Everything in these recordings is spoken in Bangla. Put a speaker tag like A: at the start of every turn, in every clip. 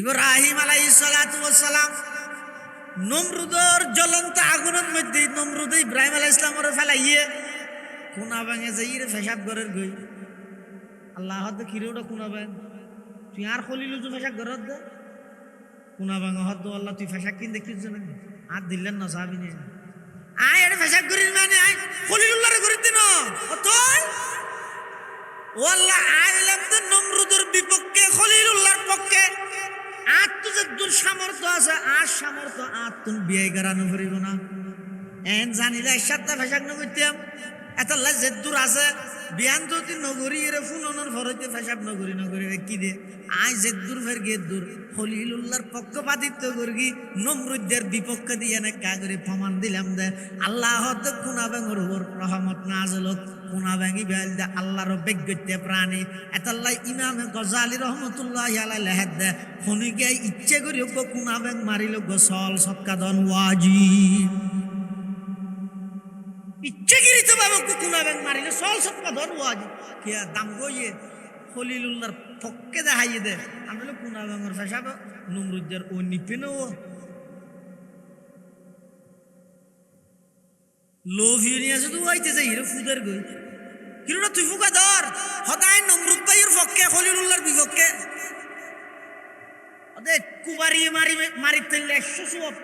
A: ইব্রাহিম আলাইহিস সালাতু ওয়াস সালাম নমরুদের জ্বলন্ত আগুনের মধ্যে নমরুদ ইব্রাহিম আলাইহিস সালামের ফেলাইয়ে কোনা ভাঙে যাইরে পেশাব ঘরের গই আল্লাহ হদ কিরোটা কোনা ভাঙ তুই আর খলিলু তো পেশাব ঘরত দে কোনা ভাঙ হদ আল্লাহ তুই পেশাব কিন দেখিস না আর দিলেন না সাহাবী নে আয় এটা পেশাব করিস মানে আয় খলিলুল্লাহর করিস দিন তুই ও আল্লাহ আইলাম তো নমরুদের বিপক্ষে খলিলুল্লাহর পক্ষে আর তো যে দূর সামর্থ্য আছে আর সামর্থ্য আর তুমি বিয়ে করানো করিব না এন জানিলে একসাথে ফেসাক নগরতাম এত যে দূর আছে বিয়ান যদি নগরী এর ফুলনের ভরতে ফেসাব নগরী কি দে আয় যে দূর ফের গে দূর খলিলুল্লাহর পক্ষপাতিত্ব করি নমরুদের বিপক্ষে দিয়ে না কাগরে প্রমাণ দিলাম দে আল্লাহ হতে কুনা ব্যাঙর উপর রহমত নাজল কোনা ব্যাঙি বেল দে আল্লাহর বেগতে প্রাণী এতাল্লাই ইমাম গজালি রহমতুল্লাহি আলাইহি লেহেদ দে খনিকে ইচ্ছে করি কোনা ব্যাঙ মারিল গোসল সৎকা দন ওয়াজিব ইচ্ছে করি তো বাবা কোনা ব্যাঙ মারিল সল সৎকা দন ওয়াজিব কি দাম গইয়ে খলিলুল্লাহর পক্ষে দেখাইয়ে দে আমরা কোনা ব্যাঙর ফেসাব নমরুদের ও নিপেনো লোভিয়ে আছে তো আইতে যাই রে ফুদের গই কিরোটা তুই ফুকা ধর হদায় নমরুদ ভাইয়ের পক্ষে খলিলুল্লাহর বিপক্ষে ওদের কুবারি মারি তেলে 100 সোয়াব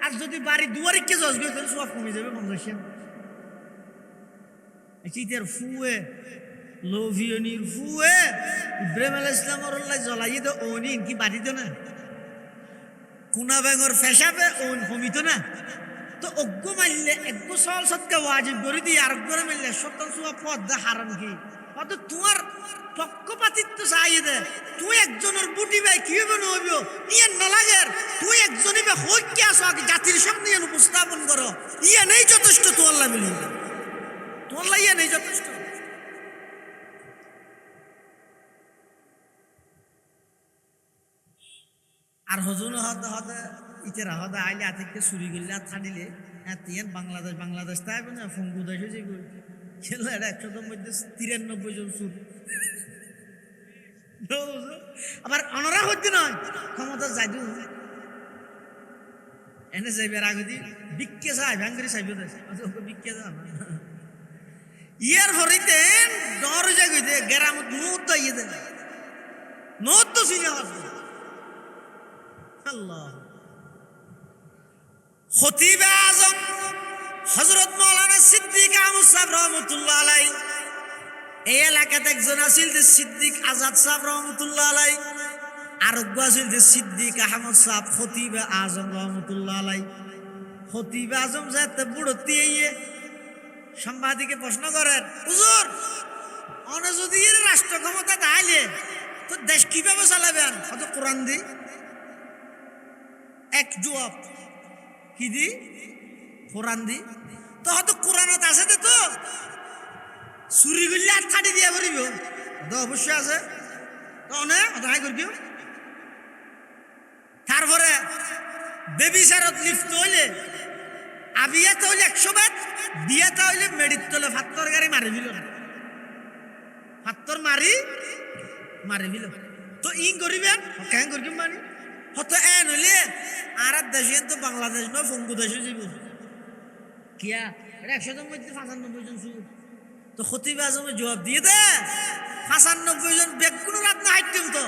A: আর যদি বাড়ি দুয়ারে কে জজবে তাহলে সোয়াব কমে যাবে 50 চিতের ফুয়ে লোভিয়নির ফুয়ে ইব্রাহিম আলাইহিস সালামের আল্লাহ জ্বলাইয়ে দে ওনি কি বাড়ি তো না কোনা ব্যাঙর ফেসাবে ওন কমিত না তো অজ্ঞ মারলে একগো সল সৎকে ওয়াজিব করে দিয়ে আর করে মারলে সত্তর সোয়া পদ দে হারাম কি অত তোমার পক্ষপাতিত্ব চাইয়ে দে তুই একজনের বুটি ভাই কি হবে নইব ইয়ে না লাগে তুই একজনই বে হই কি আসো জাতির সামনে উপস্থাপন করো ইয়ে নেই যথেষ্ট তো আল্লাহ মিলি তো আল্লাহ ইয়ে নেই যথেষ্ট আর হজুন হদ ইতেরা হদ আইলে আতিকে চুরি করলে আর থানিলে এতিয়ান বাংলাদেশ তাই না ফঙ্গু দেশ যে খেলো এটা 100 মধ্যে 93 জন চুর আবার অনরা হচ্ছে নয় ক্ষমতা যাইদু এনে যাইবার আগে দি বিক্কে চাই ভাঙ্গরি চাইবে বিক্কে যা ইয়ার ভরিতে ডর যাই গইতে গেরামত মুত ইয়ে দে নত তো সিনে আসবে আল্লাহ খতিব আজম হযরত মাওলানা সিদ্দিক আহমদ সাহেব রহমাতুল্লাহ আলাইহি এই এলাকাতে একজন আছিল যে সিদ্দিক আজাদ সাহেব রহমাতুল্লাহ আলাইহি আর একজন আছিল যে সিদ্দিক আহমদ সাহেব খতিব আজম রহমাতুল্লাহ আলাইহি খতিব আজম যাতে বুড়তি আইয়ে সাংবাদিকে প্রশ্ন করেন হুজুর অনে যদি এর রাষ্ট্র ক্ষমতা দাইলে তো দেশ কিভাবে চালাবেন কত কোরআন দি এক জবাব কি দি কোরআন দি তো হয়তো কোরআনত আছে তো চুরি করলে আর ছাড়ি দিয়া পারিব তো অবশ্যই আছে তো অনে হাই করবি তারপরে বেবিচারত লিপ্ত হইলে আবিয়াতে হইলে 100 বার বিয়াতে হইলে মেডিত তলে ফাত্তর গাড়ি মারি দিল ফাত্তর মারি দিল তো ইং করিবেন কেন করিম মানে হতো এন হইলে আর দেশে তো বাংলাদেশ নয় ফঙ্গু দেশে যাইব কিয়া এটা 100 মধ্যে 95 জন চুর তো খতিব আজমে জবাব দিয়ে দে 95 জন বেগুন রাত না হাইতিম তো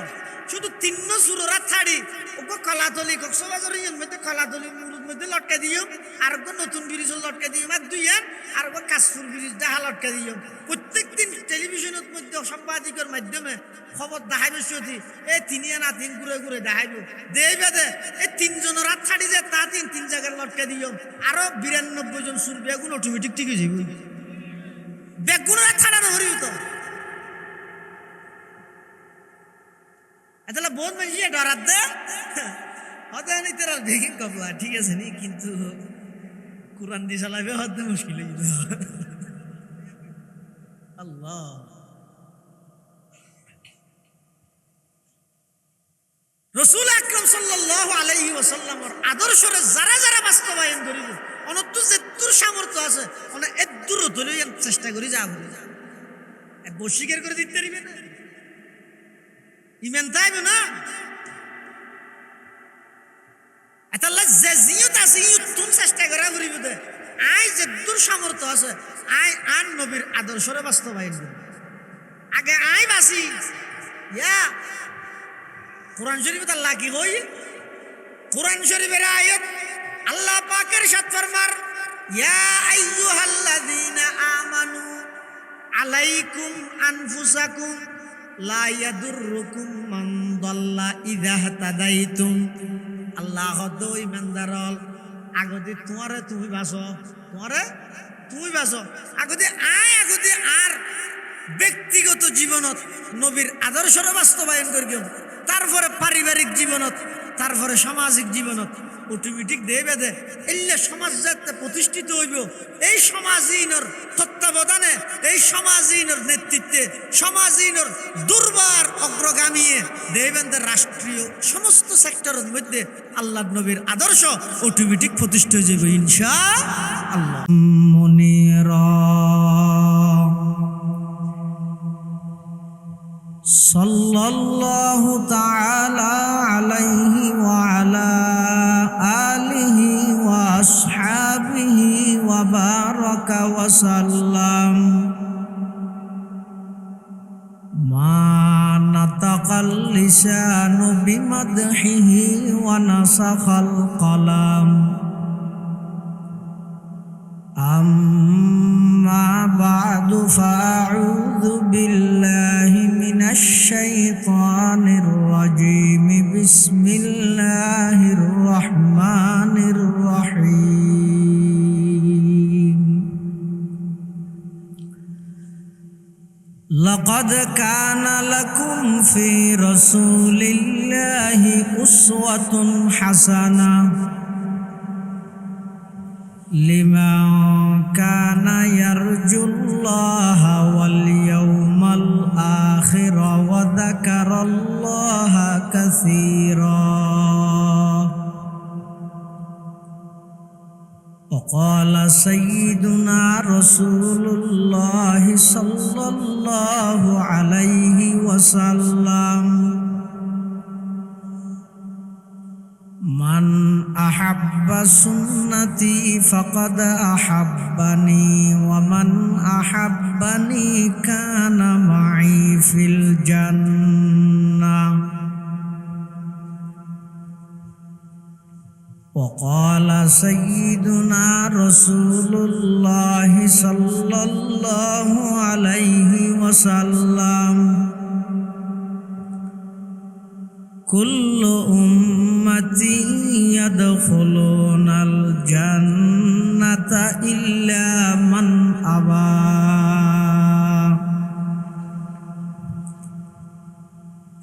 A: শুধু 3 সুর রাত ছাড়ি ওকে কলাতলি কক্সবাজার ইন মধ্যে কলাতলি মুরুদ মধ্যে লটকে দিও আর গো নতুন ব্রিজ লটকে দিও আর দুইয়ান আর গো কাশফুল ব্রিজ দেখা লটকে দিও প্রত্যেকদিন টেলিভিশনের মধ্যে সাংবাদিকের মাধ্যমে খবর দেখাইবে সত্যি এই তিনিয়া না তিন ঘুরে দেখাইব দেইবে দে এই 3 জন রাত ছাড়ি যে তা তিন জায়গায় লটকে দিও আরো 92 জন সুর বেগুন অটোমেটিক ঠিক হয়ে যাবে বেগুন রাত ছাড়ানো হরিও তো তাহলে বহুত বেশি ডরাত দে হতে নি তোর দেখি কবলা ঠিক আছে নি কিন্তু কোরআন দিয়ে চালাবে হতে মুশকিল হয়ে গেল আল্লাহ রাসূল আকরাম সাল্লাল্লাহু আলাইহি ওয়াসাল্লামের আদর্শরে যারা যারা বাস্তবায়ন করিব অনত্য যে দূর সামর্থ্য আছে অনে এত দূর হলে চেষ্টা করি যাব বশীকার করে দিতে পারিবে না ইমান তাইবে না এতাল্লা যে জিয়ত আছে ইয়ত তুন চেষ্টা করা করিব দে আই যে দূর সামর্থ্য আছে আই আন নবীর আদর্শরে বাস্তবায়ন করি আগে আই বাসি ইয়া কোরআন শরীফ আল্লাহ কি কই কোরআন শরীফের আয়াত আল্লাহ পাকের সাথ ফরমার ইয়া আইয়ুহাল্লাযীনা আমানু আলাইকুম আনফুসাকুম লা ইয়াদুররুকুম মান দাল্লা ইযা হাতাদাইতুম আল্লাহ হদ ইমানদারল আগতে তোমারে তুমি বাসো তোমারে তুমি বাসো আগতে আর ব্যক্তিগত জীবনত নবীর আদর্শর বাস্তবায়ন করিও তারপরে পারিবারিক জীবনত তারপরে সামাজিক জীবনত অটোমেটিক দেবে দে এলে সমাজ যাতে প্রতিষ্ঠিত হইব এই সমাজীনর তত্ত্বাবধানে এই সমাজীনর নেতৃত্বে সমাজীনর দুর্বার অগ্রগামীয়ে দেবেন রাষ্ট্রীয় সমস্ত সেক্টরের মধ্যে আল্লাহ নবীর আদর্শ অটোমেটিক প্রতিষ্ঠিত হয়ে যাবে ইনশাআল্লাহ মুনিরা সাল্লাল্লাহু তাআলা আলাইহি ওয়া আলা আলিহি ওয়া আসহাবিহি ওয়া বারাকা ওয়া সাল্লাম মা নাতাকাল লিসানু বিমাদহিহি ওয়া নাসাখাল কলাম أما بعد فأعوذ بالله من الشيطان الرجيم بسم الله الرحمن الرحيم لقد كان لكم في رسول الله أسوة حسنة لمن كان يرجو الله واليوم الآخر وذكر الله كثيرا وقال سيدنا رسول الله صلى الله عليه وسلم من أحب سنتي فقد أحبني ومن أحبني كان معي في الجنة وقال سيدنا رسول الله صلى الله عليه وسلم كل أمتي يدخلون الجنة إلا من أبى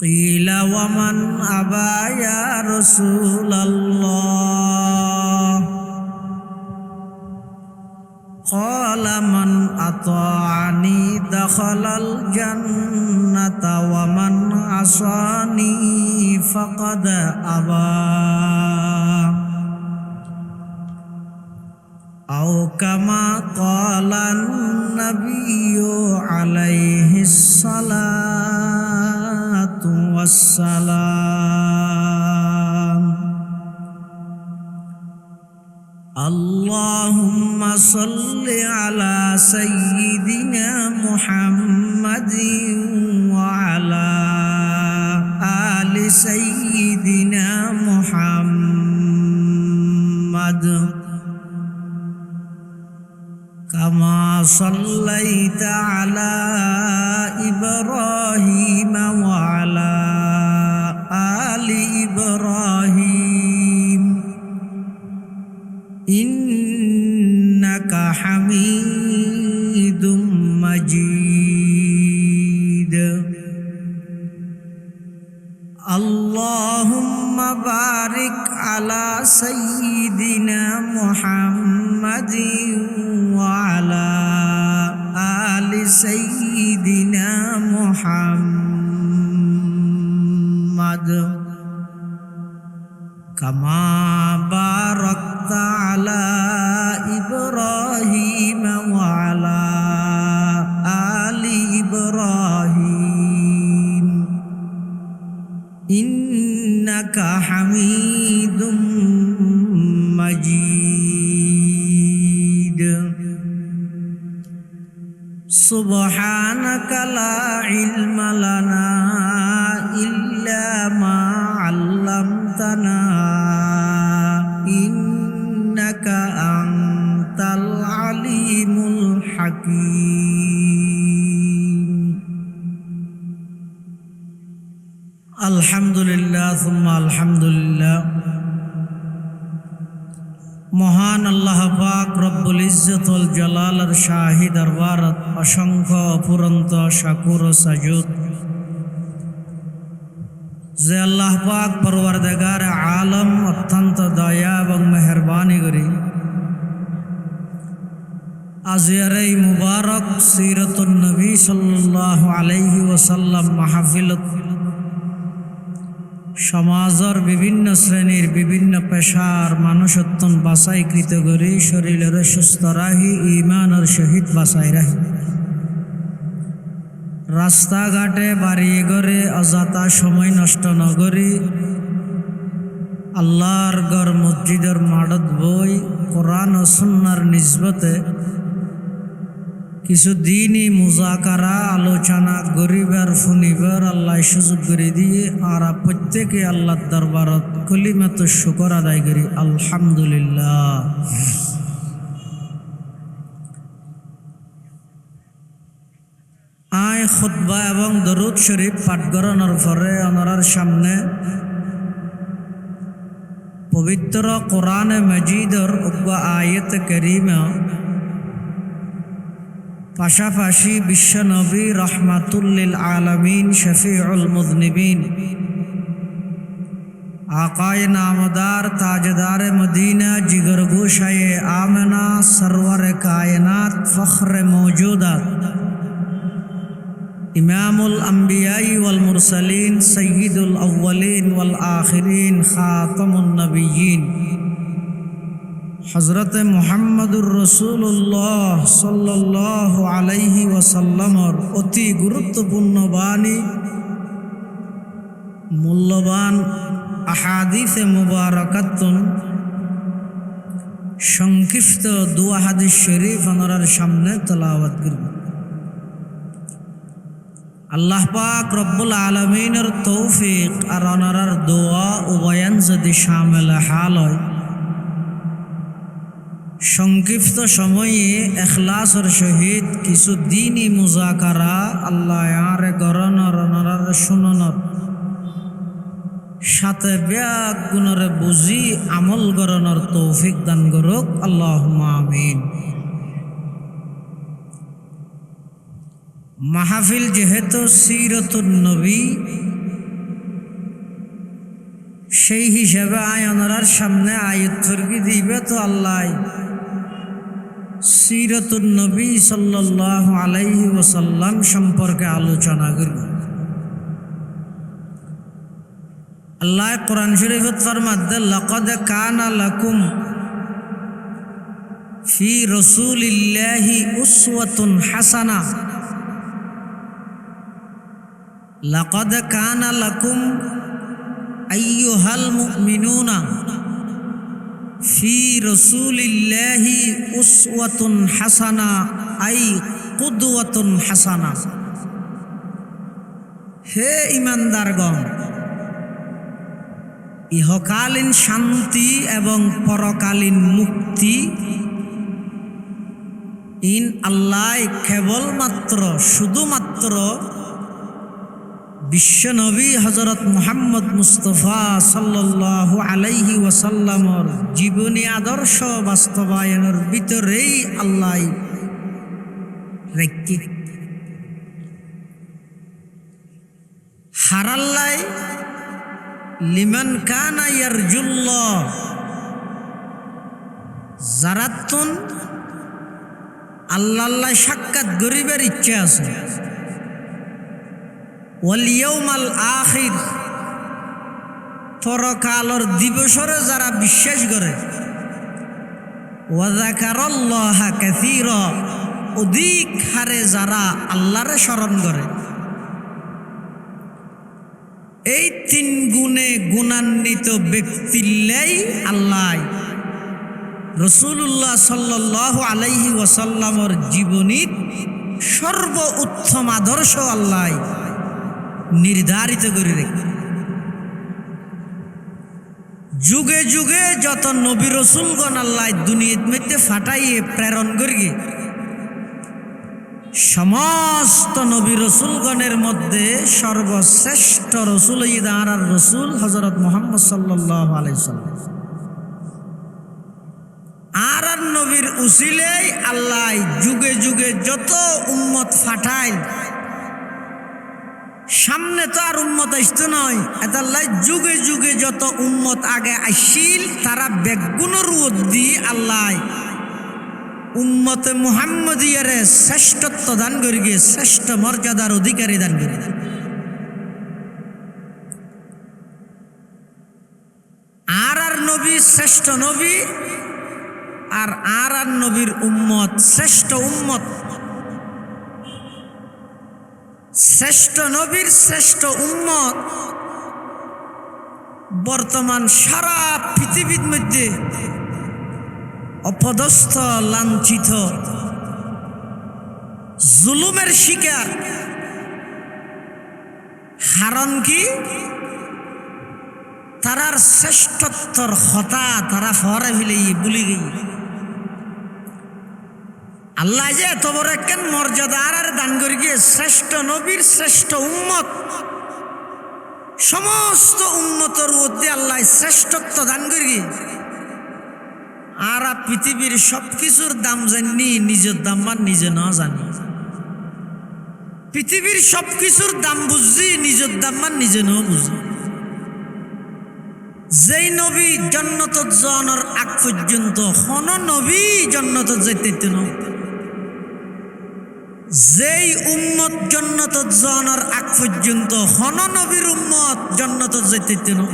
A: قيل ومن أبى يا رسول الله قال من أطاعني دخل الجنة ومن عصاني فقد أبى أو كما قال النبي عليه الصلاة والسلام اللهم صل على سيدنا محمد وعلى آل سيدنا محمد كما صليت على إبراهيم وعلى آل إبراهيم إنك حميد مجيد اللهم بارك على سيدنا محمد وعلى آل سيدنا محمد كما باركت على إبراهيم وعلى آل إبراهيم إنك حميد হামিদুম মাজিদ সুবহানাকা লা ইলমা লানা ইল্লা মা আল্লামতানা ইন্নাকা আনতাল আলিমুল হাকীম। আলহামদুলিল্লাহ সুম্মা আলহামদুলিল্লাহ। মহান আল্লাহ পাক রব্বুল ইজ্জত ওয়াল জালালের শাহী দরবারত অসংখ্য অফুরন্ত শাকুর ও সাজুদ যে আল্লাহ পাক পরওয়ারদিগার আলম অত্যন্ত দয়া এবং মেহরবানি করি আজিয়ার এই মুবারক সিরাতুন নবী সাল্লাল্লাহু আলাইহি ওয়াসাল্লাম মাহফিলত সমাজের বিভিন্ন শ্রেণীর বিভিন্ন পেশার মানুষত্বন বাছাইকৃত করি শরীরের সুস্থ রাহি ইমানের সহিত বাছাই রাহি রাস্তাঘাটে বাড়ি ঘরে অযথা সময় নষ্ট নগরী আল্লাহর ঘর মসজিদের মাডত বই কোরআন ও সুন্নাহর নিসবতে কিছু দিনই মুজাকারা আলোচনা গরিবার ফুনিবার আল্লাহ সুযোগ করে দিয়ে আর প্রত্যেকে আল্লাহর দরবারত কলিমাত শুকর আদায় করি আলহামদুলিল্লাহ। আয় খুতবা এবং দরুদ শরীফ পাঠ করানোর পরে ওনার সামনে পবিত্র কোরআনে মজিদর আয়াত কারীমা পাশাপাশি বিশ্বনবী রহমাতুল্লিল আলামিন শফিউল মুযনিবিন আকায়ে নামদার তাজদার মদিনা জিগর গোশায়ে আমেনা সরওয়ারে কায়নাত ফখরে মৌজুদাত ইমামুল আম্বিয়াই ওয়াল মুরসালিন সয়্যিদুল আউয়ালিন ওয়াল আখিরিন খাতামুন নবিয়্যিন হযরত মুহাম্মদুর রাসূলুল্লাহ সাল্লাল্লাহু আলাইহি ওয়াসাল্লামর অতি গুরুত্বপূর্ণ বাণী মূল্যবান আহাদিসে মুবারাকাতুন সংক্ষিপ্ত দুয়া হাদিস শরীফ ওনার সামনে তেলাওয়াত করব। আল্লাহ পাক রব্বুল আলামিনের তৌফিক আর ওনার দোয়া ও বয়ান যদি শামিল হাল হয় সংক্ষিপ্ত সময়ে এখলাসের সহিত কিছু দিনই মুজাকারা আল্লাহ আরে গরনর ওনার শুননর সাথে ব্যাগ গুণরে বুঝি আমল গরনর তৌফিক দান করুক আল্লাহুম্মা আমিন। মাহফিল যেহেতু সিরাতুন নবী সেই হিসাবে আয়নার সামনে আয়াত ফরকি দিবে তো আল্লাহ সিরাতুন নবী সাল্লাল্লাহু আলাইহি ওয়াসাল্লাম সম্পর্কে আলোচনা করব। আল্লাহ কোরআন শরীফত ফরমাতে লাকাদ কানা লাকুম ফি রাসূলিল্লাহি উসওয়াতুন হাসানাহ লাকাদ কানা লাকুম আইয়ুহাল মুমিনুনা ফি রাসূলিল্লাহি উসওয়াতুন হাসানা আই কুদওয়াতুন হাসানা। হে ঈমানদারগণ, ইহকালীন শান্তি এবং পরকালীন মুক্তি ইন আল্লাহ কেবলমাত্র শুধুমাত্র বিশ্বনবী হযরত মুহাম্মদ মুস্তাফা সাল্লাল্লাহু আলাইহি ওয়াসাল্লামর জীবনী আদর্শ বাস্তবায়নের ভিতরেই আল্লাহ রেখে হারাল্লাই লিমান কানা ইয়ারজুল্লাহ যারাতুন আল্লাহ সাক্ষাৎ গরিবের ইচ্ছা আছে ওয়াল ইয়াউমাল আখির পরকালর দিবসরে যারা বিশ্বাস করে ওয়া যাকারাল্লাহা কাসীরা অধিক হারে যারা আল্লাহরে স্মরণ করে এই 3 গুণে গুণান্বিত ব্যক্তিলাই আল্লাহ রাসূলুল্লাহ সাল্লাল্লাহু আলাইহি ওয়াসাল্লামের জীবনীত সর্ব উত্তম আদর্শ আল্লাহ নির্ধারিত করে রেখে যুগে যুগে যত নবী রসুলগণ আল্লাহ দুনিয়ার মধ্যে ফাটাইয়ে প্রেরণ করিয়ে সমস্ত নবী রসুলগণের মধ্যে সর্বশ্রেষ্ঠ রসুল আর রসুল হযরত মুহাম্মদ সাল্লাল্লাহু আলাইহি সাল্লাম আর নবীর উসিলেই আল্লাহ যুগে যুগে যত উম্মত ফাটাইল সামনে তো আর উম্মত আসতো নয় আল্লাহ যুগে যুগে যত উম্মত আগে আসিল তারা বেগুনের দিয়ে আল্লাহ উম্মতে মুহাম্মদিয়ার শ্রেষ্ঠত্ব দান করি গিয়ে শ্রেষ্ঠ মর্যাদার অধিকারী দান করি আর নবী শ্রেষ্ঠ নবী আর নবীর উম্মত শ্রেষ্ঠ উম্মত শ্রেষ্ঠ নবীর শ্রেষ্ঠ উম্মত বর্তমান সারা পৃথিবীর মধ্যে অপদস্থ লাঞ্ছিত জুলুমের শিকার হারণ কি তারার শ্রেষ্ঠত্বর হতা তারা ফরে ফেলে ভুলে গেই আল্লাহ যে এত বড় কেন মর্যাদা আর দান করে গিয়ে শ্রেষ্ঠ নবীর শ্রেষ্ঠ উম্মত সমস্ত উম্মতের মধ্যে আল্লাহ শ্রেষ্ঠত্ব দান করে গিয়ে আর পৃথিবীর সবকিছুর দাম জানি নিজের দাম আর নিজে না জানি পৃথিবীর সবকিছুর দাম বুঝছি নিজের দাম আর নিজে না বুঝি যেই নবী জান্নাত জানার আগ পর্যন্ত কোন নবী জান্নাত যাইতে না যেই উম্মত জান্নাত জানার আগ পর্যন্ত কোন নবীর উম্মত জান্নাত যাইতে না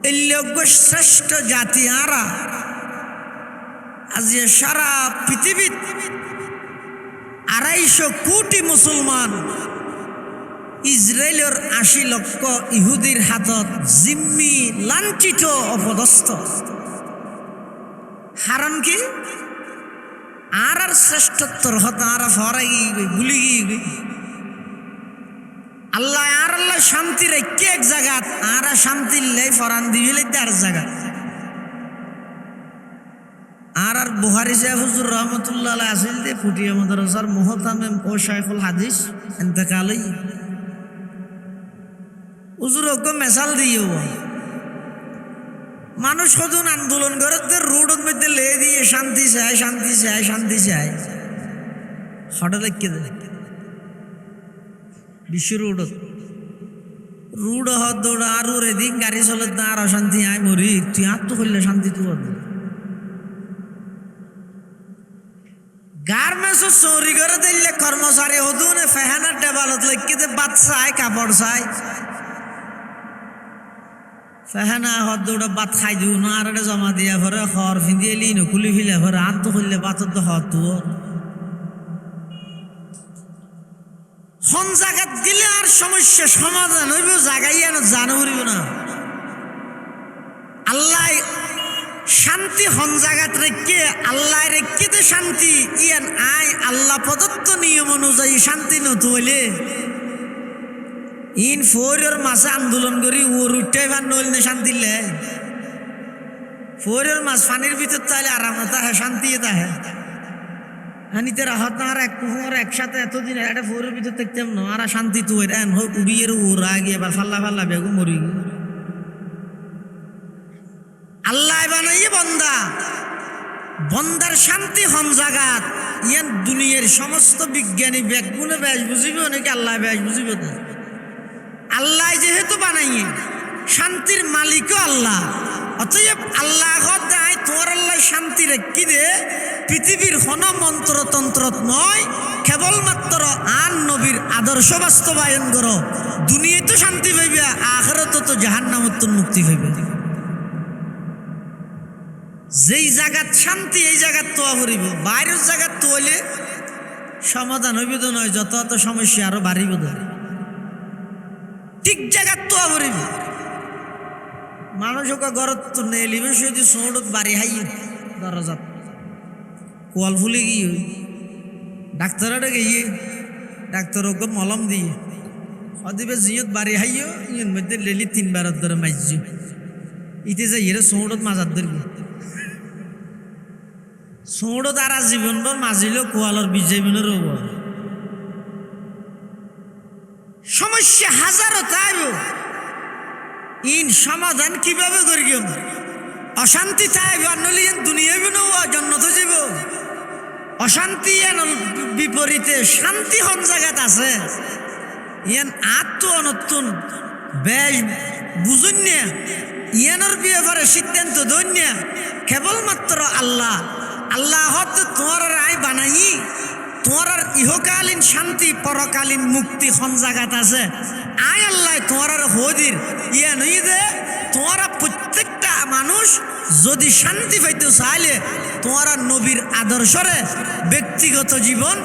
A: এই লোক শ্রেষ্ঠ জাতি আরা আজ সারা পৃথিবী 250 কোটি মুসলমান ইসরায়েলের 80 লক্ষ ইহুদির হাতত জিম্মি লাঞ্ছিত অপদস্থ হারণ কি আর শ্রেষ্ঠত্বর হতা আর ফরাই ভুলি গিয়ে আল্লাহ আর আল্লাহ শান্তি রেখে এক জায়গা আর শান্তি লাই ফরান দিবিলে তার জায়গা আর বুহারি সাহেব হুজুর রহমতুল্লাহ আলাইহি আসিল দে ফুটিয়া মাদ্রাসার মুহতামিম ও শাইখুল হাদিস ইন্তেকালই হুজুর ওকে মেসাল দিও মানুষ কতজন আন্দোলন করে রোডের মধ্যে লে দিয়ে শান্তি চায় শান্তি চায় শান্তি চায় হঠাৎ লিখে দেয় বিশ্ব রুড হত দৌড়া আর এদিন গাড়ি চলে না আর অশান্তি আয় মরি তুই আর তো করলে শান্তি তো গার্মেন্টস চৌরি করে দিলে কর্মচারী হতো না ফেহানার টেবালত লিখে বাদ চায় কাপড় চায় ফেহানা হত দৌড়া বাদ খাই দিও না আর জমা দিয়া ভরে খড় ফিন্দিয়ে লি খুলি ফিলে ভরে আর তো করলে বাতর তো হত তোর হন জায়গাত গেলে আর সমস্যা সমাধান হইব জায়গায় জানো হইব না আল্লাহ শান্তি হন জায়গাত রেখে আল্লাহ রেখে তো শান্তি ইয়ান আয় আল্লাহ প্রদত্ত নিয়ম অনুযায়ী শান্তি নত হইলে ইন ফোরের মাসে আন্দোলন করি ওর উঠে ভান নইল না শান্তি লে ফোরের মাস পানির ভিতর তাহলে আরাম তাহে শান্তি তাহে হানিতে রাহত না আর এক কুকুর একসাথে এতদিন একটা ফোরের ভিতর দেখতাম না আর শান্তি তো এন হোক উড়িয়ে ওরা গিয়ে এবার ফাল্লা ফাল্লা বেগু মরি আল্লাহ বানাইয়ে বন্দা বন্দার শান্তি হন জাগাত ইয়ান দুনিয়ার সমস্ত বিজ্ঞানী বেগুনে ব্যাস বুঝিবে নাকি আল্লাহ ব্যাস বুঝিবে না আল্লাহ যেহেতু বানাইয়ে শান্তির মালিকও আল্লাহ অতএব আল্লাহ দেয় তোর আল্লাহ শান্তি রেখি দে পৃথিবীর কোন মন্ত্রতন্ত্রত নয় কেবলমাত্র আন নবীর আদর্শ বাস্তবায়ন করো দুনিয়ায় তো শান্তি পাইবে আখিরাতে তো জাহান্নামত মুক্তি পাইবে যেই জায়গাত শান্তি এই জায়গাত তো করিব বাইরের জায়গাত তো হইলে সমাধান হইবে তো নয় যত সমস্যা আরো বাড়িব ঠিক জায়গা তো আবরিব মানুষ ওকে ঘরত তো নেলিবে যদি সোঁড়ত বাড়ি হাই দরজাত কোয়াল ফুলে গিয়ে ডাক্তারটা গিয়ে ডাক্তার ওকে মলম দিয়ে সদিবে জিয়ত বাড়ি হাইও ইয়ের মধ্যে লেলি 3 বারের ধরে মাইজ ইতে যাই এর সোঁড়ত মাজার ধরবি সোঁড়ত আর জীবনভর মাজিল কোয়ালর বিজয়বিনের ওপর সমস্যা হাজারো তাইব ইন সমাধান কিভাবে করি অশান্তি থাকব নলি দুনিয়া জন্নত যাব অশান্তি বিপরীতে শান্তি হন জায়গাত আছে ইয়ান আত্ম অনতুন বেশ বুঝুন না ইয়ানোর ব্যাপারে সিদ্ধান্ত ধন্য কেবলমাত্র আল্লাহ আল্লাহ তোমার আয় বানাই তোমার ইহকালীন শান্তি পরকালীন মুক্তি হন জায়গাত আছে আয় আল্লাহ তোমার হদির ইয়া নই দে তোমারা প্রত্যেকটা মানুষ যদি শান্তি পাইতে চাইলে তোমারা নবীর আদর্শরে ব্যক্তিগত জীবন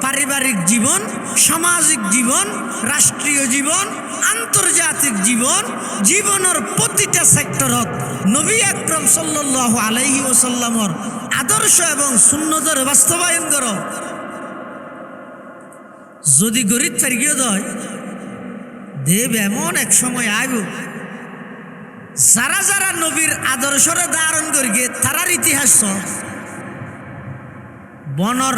A: পারিবারিক জীবন সামাজিক জীবন রাষ্ট্রীয় জীবন আন্তর্জাতিক জীবন জীবনের প্রতিটা সেক্টরত নবী আকরাম সাল্লাল্লাহু আলাইহি ওয়াসাল্লামর আদর্শ এবং সুন্নতের বাস্তবায়ন করো যদি গরিব ফেরগিয়ে দেয় দেব এমন এক সময় আইব যারা যারা নবীর আদর্শরে ধারণ করিয়ে তারার ইতিহাস বনর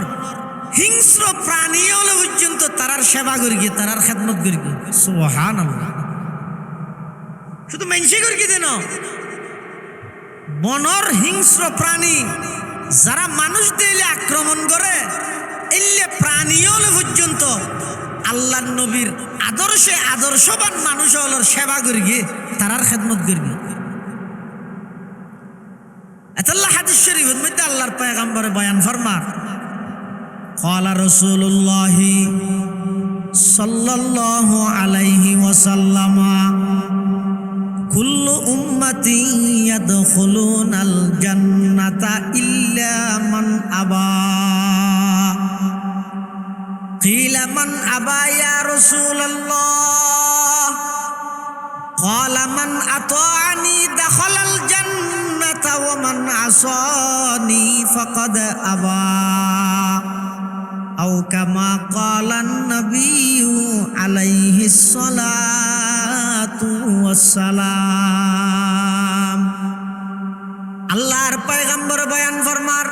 A: হিংস্র প্রাণী হলে পর্যন্ত তারার সেবা করিয়ে তারার খেদমত করিয়ে সুবহানাল্লাহ শুধু মেনসে করিয়ে দেন বনর হিংস্র প্রাণী যারা মানুষ দিলে আক্রমণ করে এলে প্রাণী হলে পর্যন্ত আল্লাহ নবীর আদর্শে আদর্শবান মানুষ হল সেবা করিয়ে তারার খেদমত করিয়ে আল্লাহ হাদিস শরীফের মধ্যে আল্লাহর পয়গম্বরে বয়ান ফরমার ক্বালা রাসূলুল্লাহ সাল্লাল্লাহু আলাইহি ওয়াসাল্লাম কুল্লু উম্মতি ইয়াদখুলুনাল জান্নাতা ইল্লা মান আবা قيل من أبى يا رسول الله قال من أطاعني دخل الجنة ومن عصاني فقد أبى أو كما قال النبي عليه الصلاة والسلام আল্লাহর পয়গম্বর বয়ান ফরমার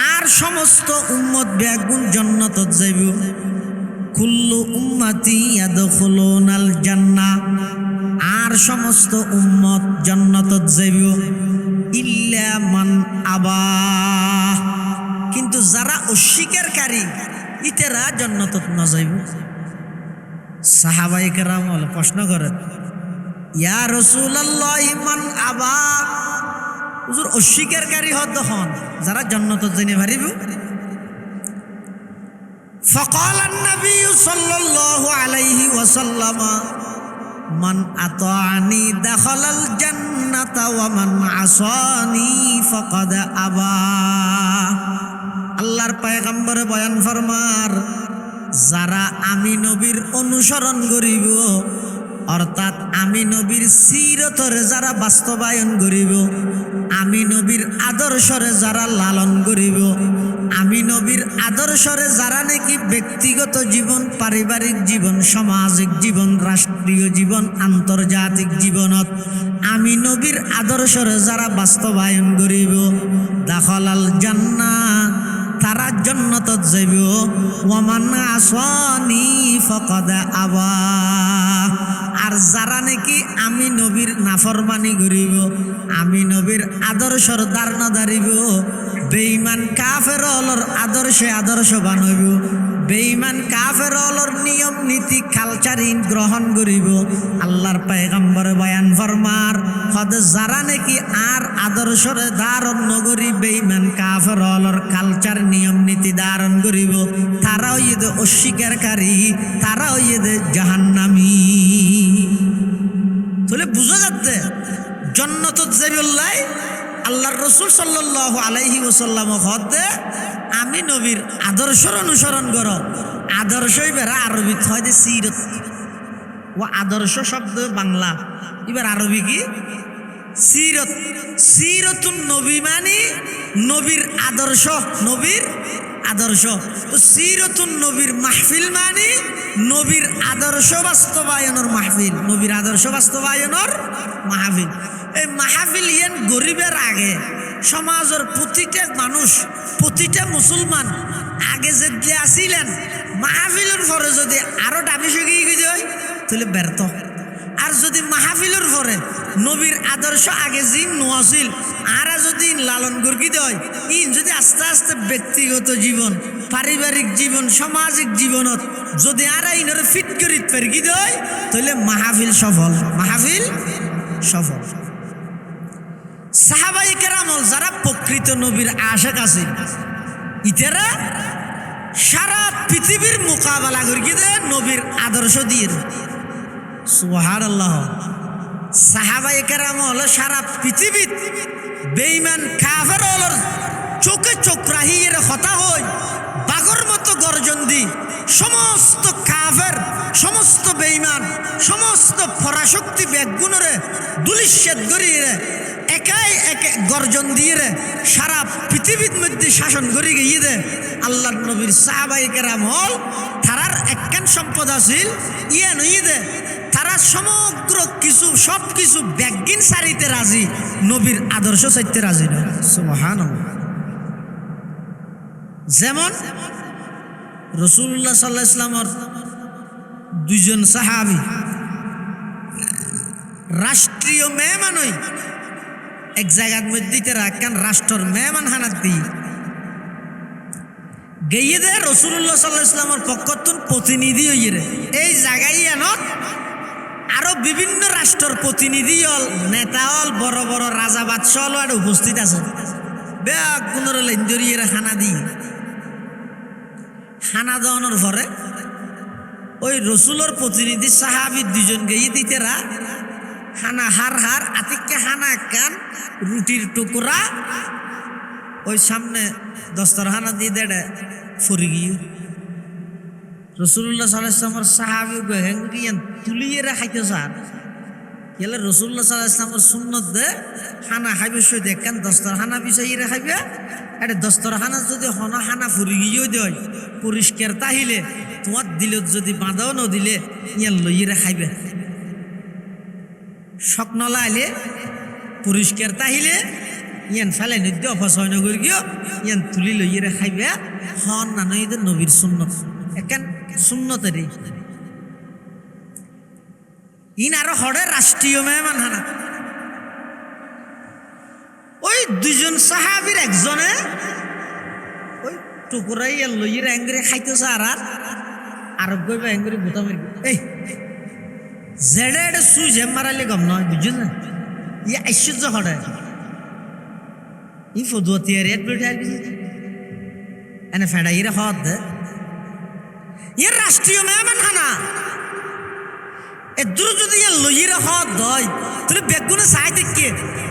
A: আর সমস্ত উম্মত বেগুন জান্নাতত যাইব কুল্লু উম্মতি ইয়াদখুলুনাল জান্নাহ আর সমস্ত উম্মত জান্নাতত যাইব ইল্লা মান আবা কিন্তু যারা অস্বীকারী ইতেরা জান্নাতত না যাইব সাহাবায়ে কেরাম হলো প্রশ্ন করেন ইয়া রাসূলুল্লাহ মান আবা হুজুর অস্বীকারী হদ হন যারা জান্নাতত যাইতে পারিব فقال النبي صلى الله عليه وسلم من أطاعني دخل الجنة ومن عصاني فقد أبى আল্লাহর পয়গম্বর বয়ান ফরমার যারা আমি নবীর অনুসরণ করিব অর্থাৎ আমি নবীর সিরতরে যারা বাস্তবায়ন করিব আমি নবীর আদর্শরে যারা লালন করিব আমি নবীর আদর্শরে যারা নাকি ব্যক্তিগত জীবন পারিবারিক জীবন সামাজিক জীবন রাষ্ট্রীয় জীবন আন্তর্জাতিক জীবনত আমি নবীর আদর্শরে যারা বাস্তবায়ন করিব দাখলাল জান্নাহ তারা জান্নাতত যাইব ওয়ামান আসানি ফাকাদ আবা আর যারা নাকি আমি নবীর নাফরমানি করিব আমি নবীর আদর্শর দ্বার না দাঁড়িব বেঈমান কাফেরর আদর্শে আদর্শবান হইব বেঈমান কাফেরর নিয়ম নীতি কালচার গ্রহণ করিব আল্লাহর পয়গম্বর বয়ান ফরমার হদ যারা নাকি আর আদর্শরে ধারণ নগরী বেঈমান কাফেরর কালচার নিয়ম নীতি ধারণ করিব তারাও ইয়ে অস্বীকারী তারাও ইয়ে জাহান্নামী তাহলে বুঝা যাচ্ছে জান্নাতত যাইবুল্লাহ আল্লাহর রাসূল সাল্লাল্লাহু আলাইহি ওয়াসাল্লাম হদে আমি নবীর আদর্শর অনুসরণ করো আদর্শই বেরা আরবিত হয় যে সিরত ও আদর্শ শব্দ বাংলা, এবার আরবি কি? সিরত। সিরতুন নবী মানে নবীর আদর্শ, নবীর আদর্শ। তো সিরতুন নবীর মাহফিল মানে নবীর আদর্শ বাস্তবায়নের মাহফিল, নবীর আদর্শ বাস্তবায়নের মাহফিল। এই মাহফিল ইয়ান গরিবের আগে সমাজের প্রতিটা মানুষ, প্রতিটা মুসলমান আগে যে আসিলেন মাহফিলের পরে যদি আরো দাবি শুকিয়ে গিয়ে হয় তাহলে ব্যর্থ। আর যদি মাহফিলের পরে নবীর আদর্শ আগে জিন নোয়াছিল আর যদি লালন গর্গি দেয়, ইন যদি আস্তে আস্তে ব্যক্তিগত জীবন, পারিবারিক জীবন, সামাজিক জীবনত যদি আর ইনরে ফিট করি পেরগি দেয় তাহলে মাহফিল সফল, মাহফিল সফল। সাহাবায়ে কেরাম যারা প্রকৃত নবীর আশিক আছে, ইতারা সারা পৃথিবীর মোকাবেলা করি দেয় নবীর আদর্শ দিয়ে। সুবহানাল্লাহ। সাহাবায়ে কেরাম হলো সারা পৃথিবীর বেঈমান কাফের হলো চোখে চোখ রাহিয়ে হতা হই বাঘর মতো গর্জন দি সমস্ত কাফের, সমস্ত বেঈমান, সমস্ত পরাশক্তি বেগুনরে দুলিশ্বেদ করিয়ে একাই একে গর্জন দিয়ে সারা পৃথিবীর মধ্যে শাসন করি গিয়ে দে আল্লাহর নবীর সাহাবায়ে কেরাম হল তারার একখান সম্পদ আছিল ইয়ে নইয়ে দে তারা সমগ্র কিছু সব কিছু ব্যাগিন সারিতে রাজি, নবীর আদর্শ চাইতে রাজি নয়। সুবহানাল্লাহ। যেমন রাসূলুল্লাহ সাল্লাল্লাহু আলাইহি ওয়াসাল্লামের দুইজন সাহাবী রাষ্ট্রীয় মেহমান হই এক জায়গার মধ্যে তারা একখান রাষ্ট্রের মেহমান হানাত দি গিয়ে দে রাসূলুল্লাহ সাল্লাল্লাহু আলাইহি ওয়াসাল্লামের পক্ষতুন প্রতিনিধি হইয়ে রে এই জায়গায় এনত আরো বিভিন্ন রাষ্ট্রের প্রতিনিধি হল, নেতা হল, বড় বড় রাজা বাদশাহ হল আর উপস্থিত আছে। ব্যাগ গুণর লাইন জড়িয়ে খানা দিয়ে খানা দেওয়ানোর পরে ওই রসুলের প্রতিনিধি সাহাবি দুজন গিয়ে দিতেরা খানা হার হার আতিককে খানা কান রুটির টুকরা ওই সামনে দস্তরখানা দিয়ে দেড়ে ফুরি গিয়ে রসুল্লাহ সাল্লাল্লাহু আলাইহি ওয়াসাল্লামের সাহাবী গেন তুলিয়ে খাইতে চার গেলে রসুল্লাহ সাল্লাল্লাহু আলাইহি ওয়াসাল্লামের সুন্নত দে খানা খাইবে সই দেখেন দস্তরখানা বিছাইয়ে খাইবে। এটা দস্তরখানা যদি হনা খানা ফুরি গিয়েও দেয় পরিষ্কার তাহিলে তোমার দিলত যদি বাঁধাও নদিলে ইয়ান লইয়ে খাইবে। শক নলাইলে পরিষ্কার তাহিলে ইয়ান ফেলে নিদ্য অপচয় নগর গিয়ে ইয়ান তুলি লইয়ে খাইবে। হন না নইদের নবীর সুন্নত একেন সুন্নতেরই ইন আরো হরে রাষ্ট্রীয় মেহমান হানা। ওই দুজন সাহাবীর একজনে ওই টুকুরাই লইয়ের অ্যাঙ্গরে খাইতেছে আর আরব গইবে অ্যাঙ্গরে বোতামের এই জেডে এটা সুই ঝেম মারাইলে গম নয় বুঝছেন না ই আশ্চর্য হরে ই ফদুয়াতি আর এক বেটে আর কিছু এনে ফেডাইরে হদ দে ইয়ে রাষ্ট্রীয় মেহমান হানা এদুর যদি লইয়ের হদ হয় তাহলে বেগুনে চাই দেখে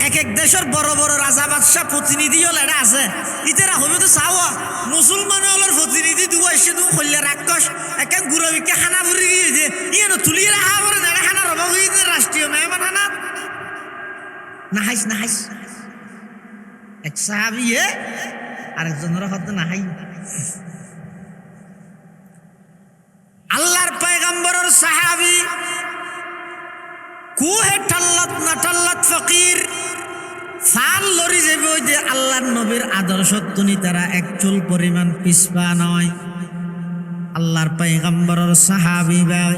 A: এক এক দেশের বড় বড় রাজা বাদশাহ প্রতিনিধি হল এটা আছে ইতারা হবে তো চাওয়া মুসলমান হলের প্রতিনিধি দু এসে দু খল্লা রাক্ষস একে গুরবিকে খানা ভরি গিয়ে যে ইয়ে তুলিয়ে রাখা পরে না খানার অভাব হয়ে রাষ্ট্রীয় মেহমান হানা নাহাইস নাহাইস এক সাহাবি আরেকজনের হতে নাহাই। আল্লাহর পয়গম্বরের সাহাবী কুহে টাল্লাত না টাল্লাত ফকির ফাল লরি যাবে ওই যে আল্লাহর নবীর আদর্শ তুনি তারা এক চুল পরিমাণ পিছপা নয়। আল্লাহর পয়গম্বরের সাহাবী ভাই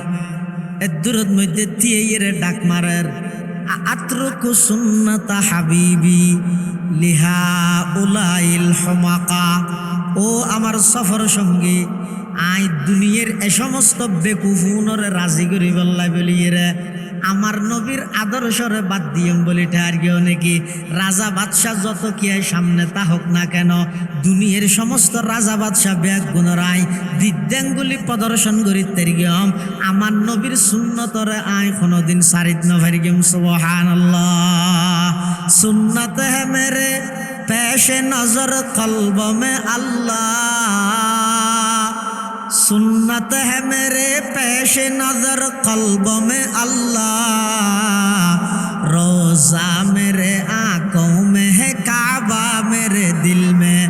A: এদুরত মধ্যে তিয়েরে ডাক মারার আতরুকু সুন্নাতা হাবিবি লিহা উলাইল হুমাকা। ও আমার সফর সঙ্গী আই দুনিয়ার এ সমস্ত বেকুফুনরে রাজি করি বললাই বলিয়ে রে আমার নবীর আদর্শরে বাদ দিয়ম বলি ঠার গিয়েও নাকি রাজা বাদশাহ যত কি হয় সামনে তা হোক না কেন দুনিয়ার সমস্ত রাজা বাদশাহ ব্যাগ গুণরাই বিদ্যাঙ্গুলি প্রদর্শন করি তের গিয়ম আমার নবীর সুন্নতরে আই কোনোদিন সারিত নভারি গিয়ম। সুবহানাল্লাহ। সুন্নত হে মেরে পেশে নজর কলব মে আল্লাহ, सुन्नत है मेरे पेश नजर कल्ब में अल्लाह रोजा मेरे आंखों में है काबा मेरे दिल में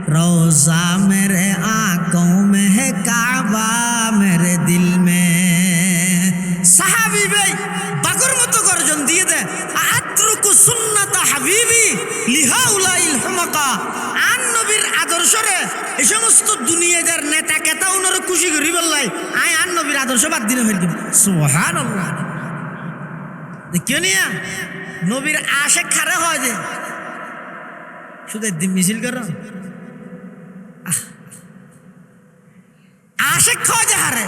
A: रोजा मेरे आंखों में है काबा मेरे दिल में साहबी भाई बाकुर मतो गर्जन दिए दे আত্রুকু সুন্নাত হাবিবি লিহাউলাইল হুমাকা আন নবীর আদর্শরে এই সমস্ত দুনিয়াদার নেতা কেতা উনারে খুশি করি বললাই আয় আন নবীর আদর্শ বাদ দিনে ফেল দিম সুবহানাল্লাহ দেখিও নিয়া নবীর আশিক খারে হয় যে শুধু দিন মিছিল কর আশিক হয় যে হারে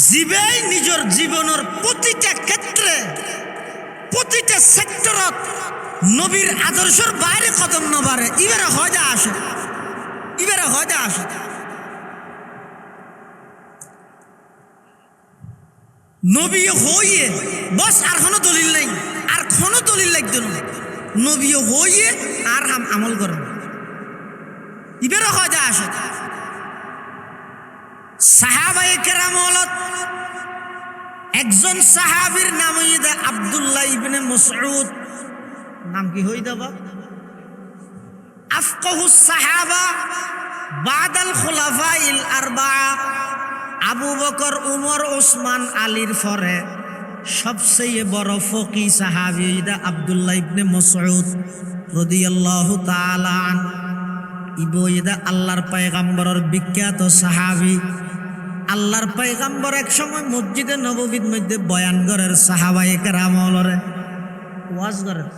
A: জীবেই নিজের জীবনের প্রতিটা ক্ষেত্রে প্রতিটা সেক্টরত নবীর আদর্শের বাইরে কদম নবারে ইবারে হয় যা আসে ইবারে হয় যা আসে নবী হইয়ে বস আর কোনো দলিল নাই আর কোনো দলিল লাগতো না নবী হইয়ে আর আমল করেন ইবারে হয় যা আসে সাহাবায়ে কেরাম হলত একজন সাহাবীর নাম হইদা আব্দুল্লাহ ইবনে মাসউদ নাম কি হইদা বা আফকাহুস সাহাবা বাদাল খুলাফাইল আরবাআ আবু বকর উমর ওসমান আলীর পরে সবচেয়ে বড় ফকি সাহাবী হইদা আব্দুল্লাহ ইবনে মাসউদ রাদিয়াল্লাহু তাআলা আন ইবইদা আল্লাহর পয়গম্বরের বিখ্যাত সাহাবী আল্লাহর পয়গম্বর এক সময় মসজিদে নববীর মধ্যে বয়ান করেন সাহাবায়ে কেরাম হলরে ওয়াজ করেন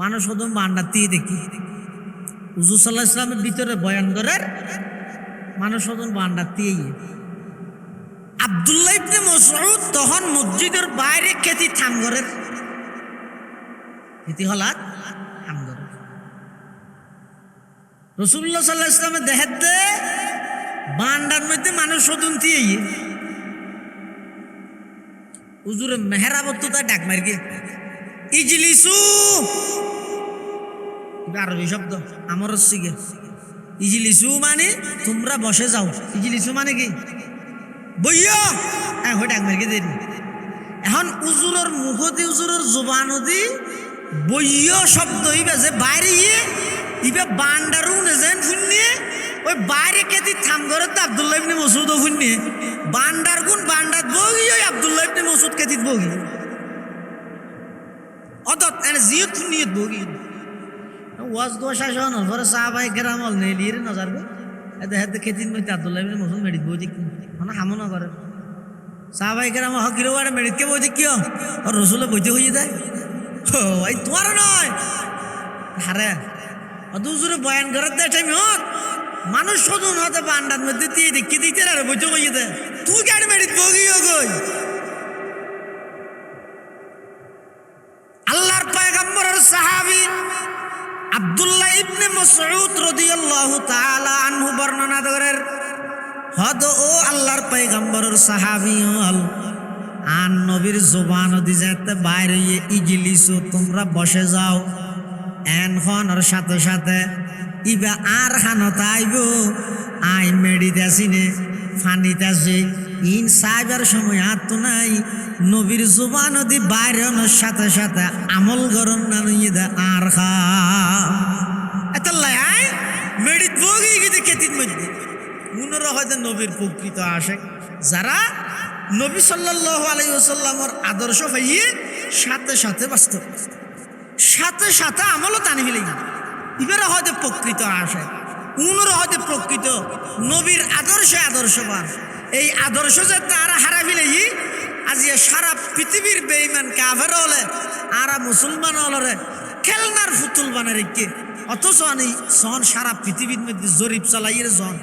A: মানুষ শুধু মান্ডাতি দেখি হুজুর সাল্লাল্লাহু আলাইহি ওয়াসাল্লামের ভিতরে বয়ান করেন মানুষ শুধু মান্ডাতি আব্দুল্লাহ ইবনে মাসউদ তখন মসজিদের বাইরে কেতি থাম করেন কেতি হলাত থাম করেন রাসূলুল্লাহ সাল্লাল্লাহু আলাইহি ওয়াসাল্লামের দেখাতে বান্ডার মধ্যে মানুষ সদন্তি হুজুরে মেহরাবত্ততা ডাক মার গে ইজলিসু আরবি শব্দ আমার শিখে ইজলিসু মানে তোমরা বসে যাও ইজলিসু মানে কি বইয়া হয়ে ডাক মার গে দেরি এখন হুজুরের মুখতি হুজুরের জবানতি বইয়া শব্দ হইবে যে বাইরে ইবে বান্ডারু নেজেন শুনিয়ে ওই বাইরে কেতি থাম করে তো আব্দুল্লাহ ইবনে মাসউদ শুনিয়ে বান্ডার গুণ বান্ডার বগি ওই আব্দুল্লাহ ইবনে মাসউদ কেতিত বগি অদত এনে জিয়ত শুনিয়ে বগি ওয়াজ গোশা শোন পরে সাহাবায়ে কেরাম হল নেলির নজর গো এতে হেতে কেতিত মইতে আব্দুল্লাহ ইবনে মাসউদ মেডিত বগি মানে হামনা করে সাহাবায়ে কেরাম হকির ওয়ারে মেডিত কে বগি কিও আর রাসূল বইতে হই যায় ও ভাই তোমার নয় হারে অদুজুরে বয়ান করার দে টাইম হত মানুষ সদন হতে বান্ডার মধ্যে দিয়ে দেখি দিতে আর বইতে কইয়ে দে তুই গাড়ি মেডিত বগিও কই আল্লাহর পয়গম্বরের সাহাবী আব্দুল্লাহ ইবনে মাসউদ রাদিয়াল্লাহু তাআলা আনহু বর্ণনা করেন হদ ও আল্লাহর পয়গম্বরের সাহাবী হল আন নবীর জবান দি যেতে বাইরে ইজলিসু তোমরা বসে যাও এনখনের সাথে সাথে ইবা আর খানত আইব আই মেডিতেছিনে ফানিতেছি ইন সাইবার সময় আর তো নাই নবীর জুবান দি বাইরের সাথে সাথে আমল গরম না নিদা আর খা এতলাই আই মেডিত বগি গিতে কেতিত মধ্যে উনরা হয়তো নবীর প্রকৃত আশিক যারা নবী সাল্লাল্লাহু আলাইহি ওয়াসাল্লামের আদর্শ পাইয়ে সাথে সাথে বাস্তব সাথে সাথে আমলও টানি ফেলে ইবারে হয়তো প্রকৃত আসে উনর হয়তো প্রকৃত নবীর আদর্শে আদর্শবান এই আদর্শ যে তারা হারা ফেলে আজ সারা পৃথিবীর বেঈমান কাফের হলে আর মুসলমান হলরে খেলনার ফুতুল বানা রেখে অথচ আনি সন সারা পৃথিবীর মধ্যে জরিপ চালাইয়ের জন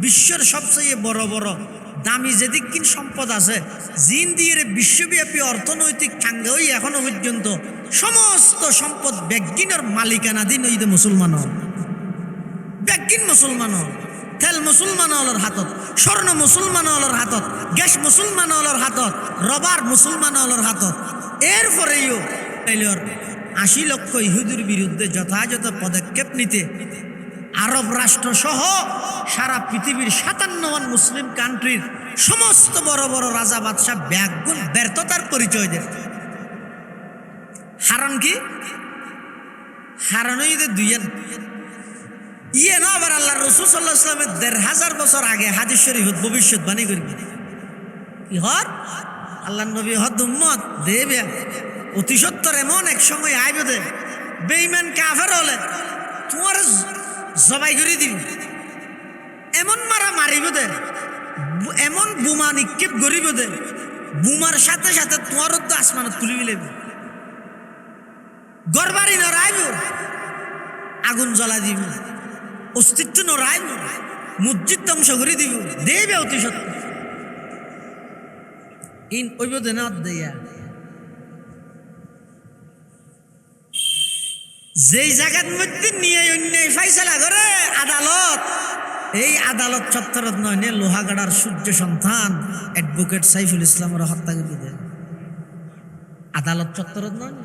A: বিশ্বের সবচেয়ে বড় বড় দামি যেদিক সম্পদ আছে জিন দিয়ে বিশ্বব্যাপী অর্থনৈতিক ঠাঙ্গা হই এখনো পর্যন্ত সমস্ত সম্পদ ব্যাগিনের মালিকানাধীন হইতে মুসলমান হল ব্যাগিন মুসলমান হল তেল মুসলমান হলর হাতত স্বর্ণ মুসলমান হলর হাতত গ্যাস মুসলমান হলর হাতত রবার মুসলমান হলর হাতত এরপরেও 80 লক্ষ ইহুদির বিরুদ্ধে যথাযথ পদক্ষেপ নিতে আরব রাষ্ট্র সহ সারা পৃথিবীর 57 মুসলিম কান্ট্রির সমস্ত বড় বড় রাজা বাদশাহ ব্যাগুণ ব্যর্থতার পরিচয় দেয়। হারান কি হারানোই দুইয়েন ইয়ে না আবার আল্লাহ রসুল সাল্লাল্লাহু আলাইহি ওয়াসাল্লামের ১৫০০ বছর আগে হাদিস শরীফ ভবিষ্যৎবাণী করবে কি হর আল্লাহ নবী হদ উম্মত দেবে অতি সত্তর এমন এক সময় আইবে দে বেঈমান কাফের হলে তোমার জবাই করে দিবি, এমন মারা মারিব দে, এমন বোমা নিক্ষেপ করিব দে, বোমার সাথে সাথে তোমার তো আসমানত তুলিবি লেবি, গড়বাড়ি নড়াইব, আগুন জ্বলা দিব, অস্তিত্ব নড়াইব, মসজিদ ধ্বংস করে দিব, দেবে অতি সত্য ইন ওইব দে না দেয়া। যেই জায়গার মধ্যে নিয়ে অন্যায় ফাইসালা করে আদালত, এই আদালত চত্বরত নয় নে লোহাগাড়ার সূর্য সন্তান অ্যাডভোকেট সাইফুল ইসলামের হত্যা করে দেয়, আদালত চত্বরত নয়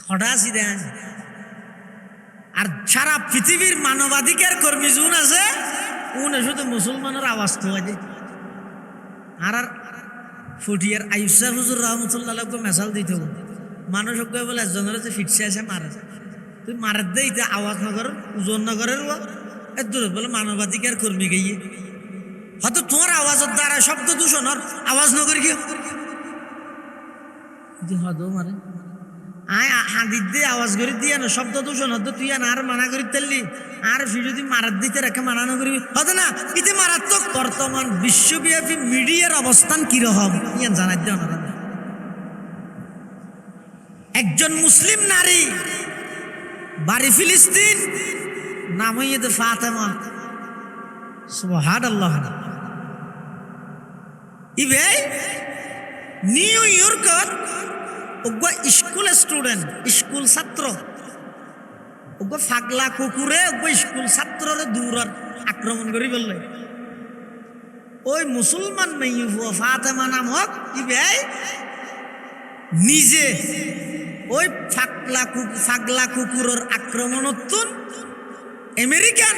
A: হঠাৎই দেন। আর সারা পৃথিবীর মানবাধিকার কর্মী জুন আছে উনি শুধু মুসলমানের আওয়াজ তো আছে। আর ফুটিয়ার আয়ুষা হুজুর রহমতুল্লাহ মেসাল দিতে হবে, মানুষ বলে একজনের যে ফিটসে আছে মারে, তুই মারার দেই আওয়াজ নগর ওজন নগরের দূর বলে মানবাধিকার কর্মী গিয়ে হয়তো তোমার আওয়াজের দ্বারা শব্দ দূষণের আওয়াজ নগর গিয়ে হদ মারে আয় হাদির দিয়ে আওয়াজ করে দিয়ে না শব্দ দূষণ হতো তুই আর মানা করি তেললি আর যদি মারার দিতে রেখে মানানো করবি হতো না। ইতে মারাত্মক বর্তমান বিশ্বব্যাপী মিডিয়ার অবস্থান কিরকম ইয়ান জানাই দেওয়া না। একজন মুসলিম নারী বাড়ি ফিলিস্তিন নাম হইতে ফাতেমা সুবহানাল্লাহ, ইবে নিউ ইয়র্কত স্কুল স্টুডেন্ট স্কুল ছাত্র ফাগলা কুকুরে স্কুল ছাত্ররে দূরের আক্রমণ করি বললে ওই মুসলমান মেয়ে ফাতেমা নামক ইবে নিজে ওই ফাগলা কুকুরের আক্রমণোত্তর আমেরিকান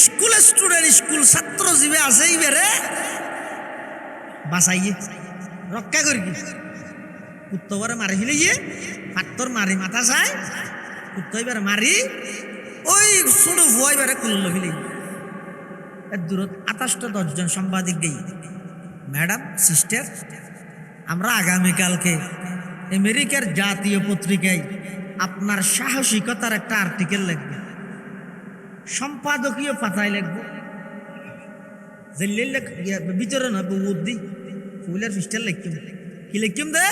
A: স্কুল স্টুডেন্ট স্কুল ছাত্র জীবে আছে ইবেরে বাঁচাইয়ে রক্ষা করি কুত্তবারে মারি ফেলে গিয়ে পাত্তর মারি মাথা চায় কুত্ত এবার মারি ওই ছোট ভয় এবারে কুল্ল ফেলে এর দূরত 28-10 জন সাংবাদিক গেই ম্যাডাম সিস্টার আমরা আগামীকালকে আমেরিকার জাতীয় পত্রিকায় আপনার সাহসিকতার একটা আর্টিকেল লিখবে, সম্পাদকীয় পাতায় লিখবো, ভিতরে না বুদ্ধি ফুলের ফিস্টার লিখিম কি লিখিম দে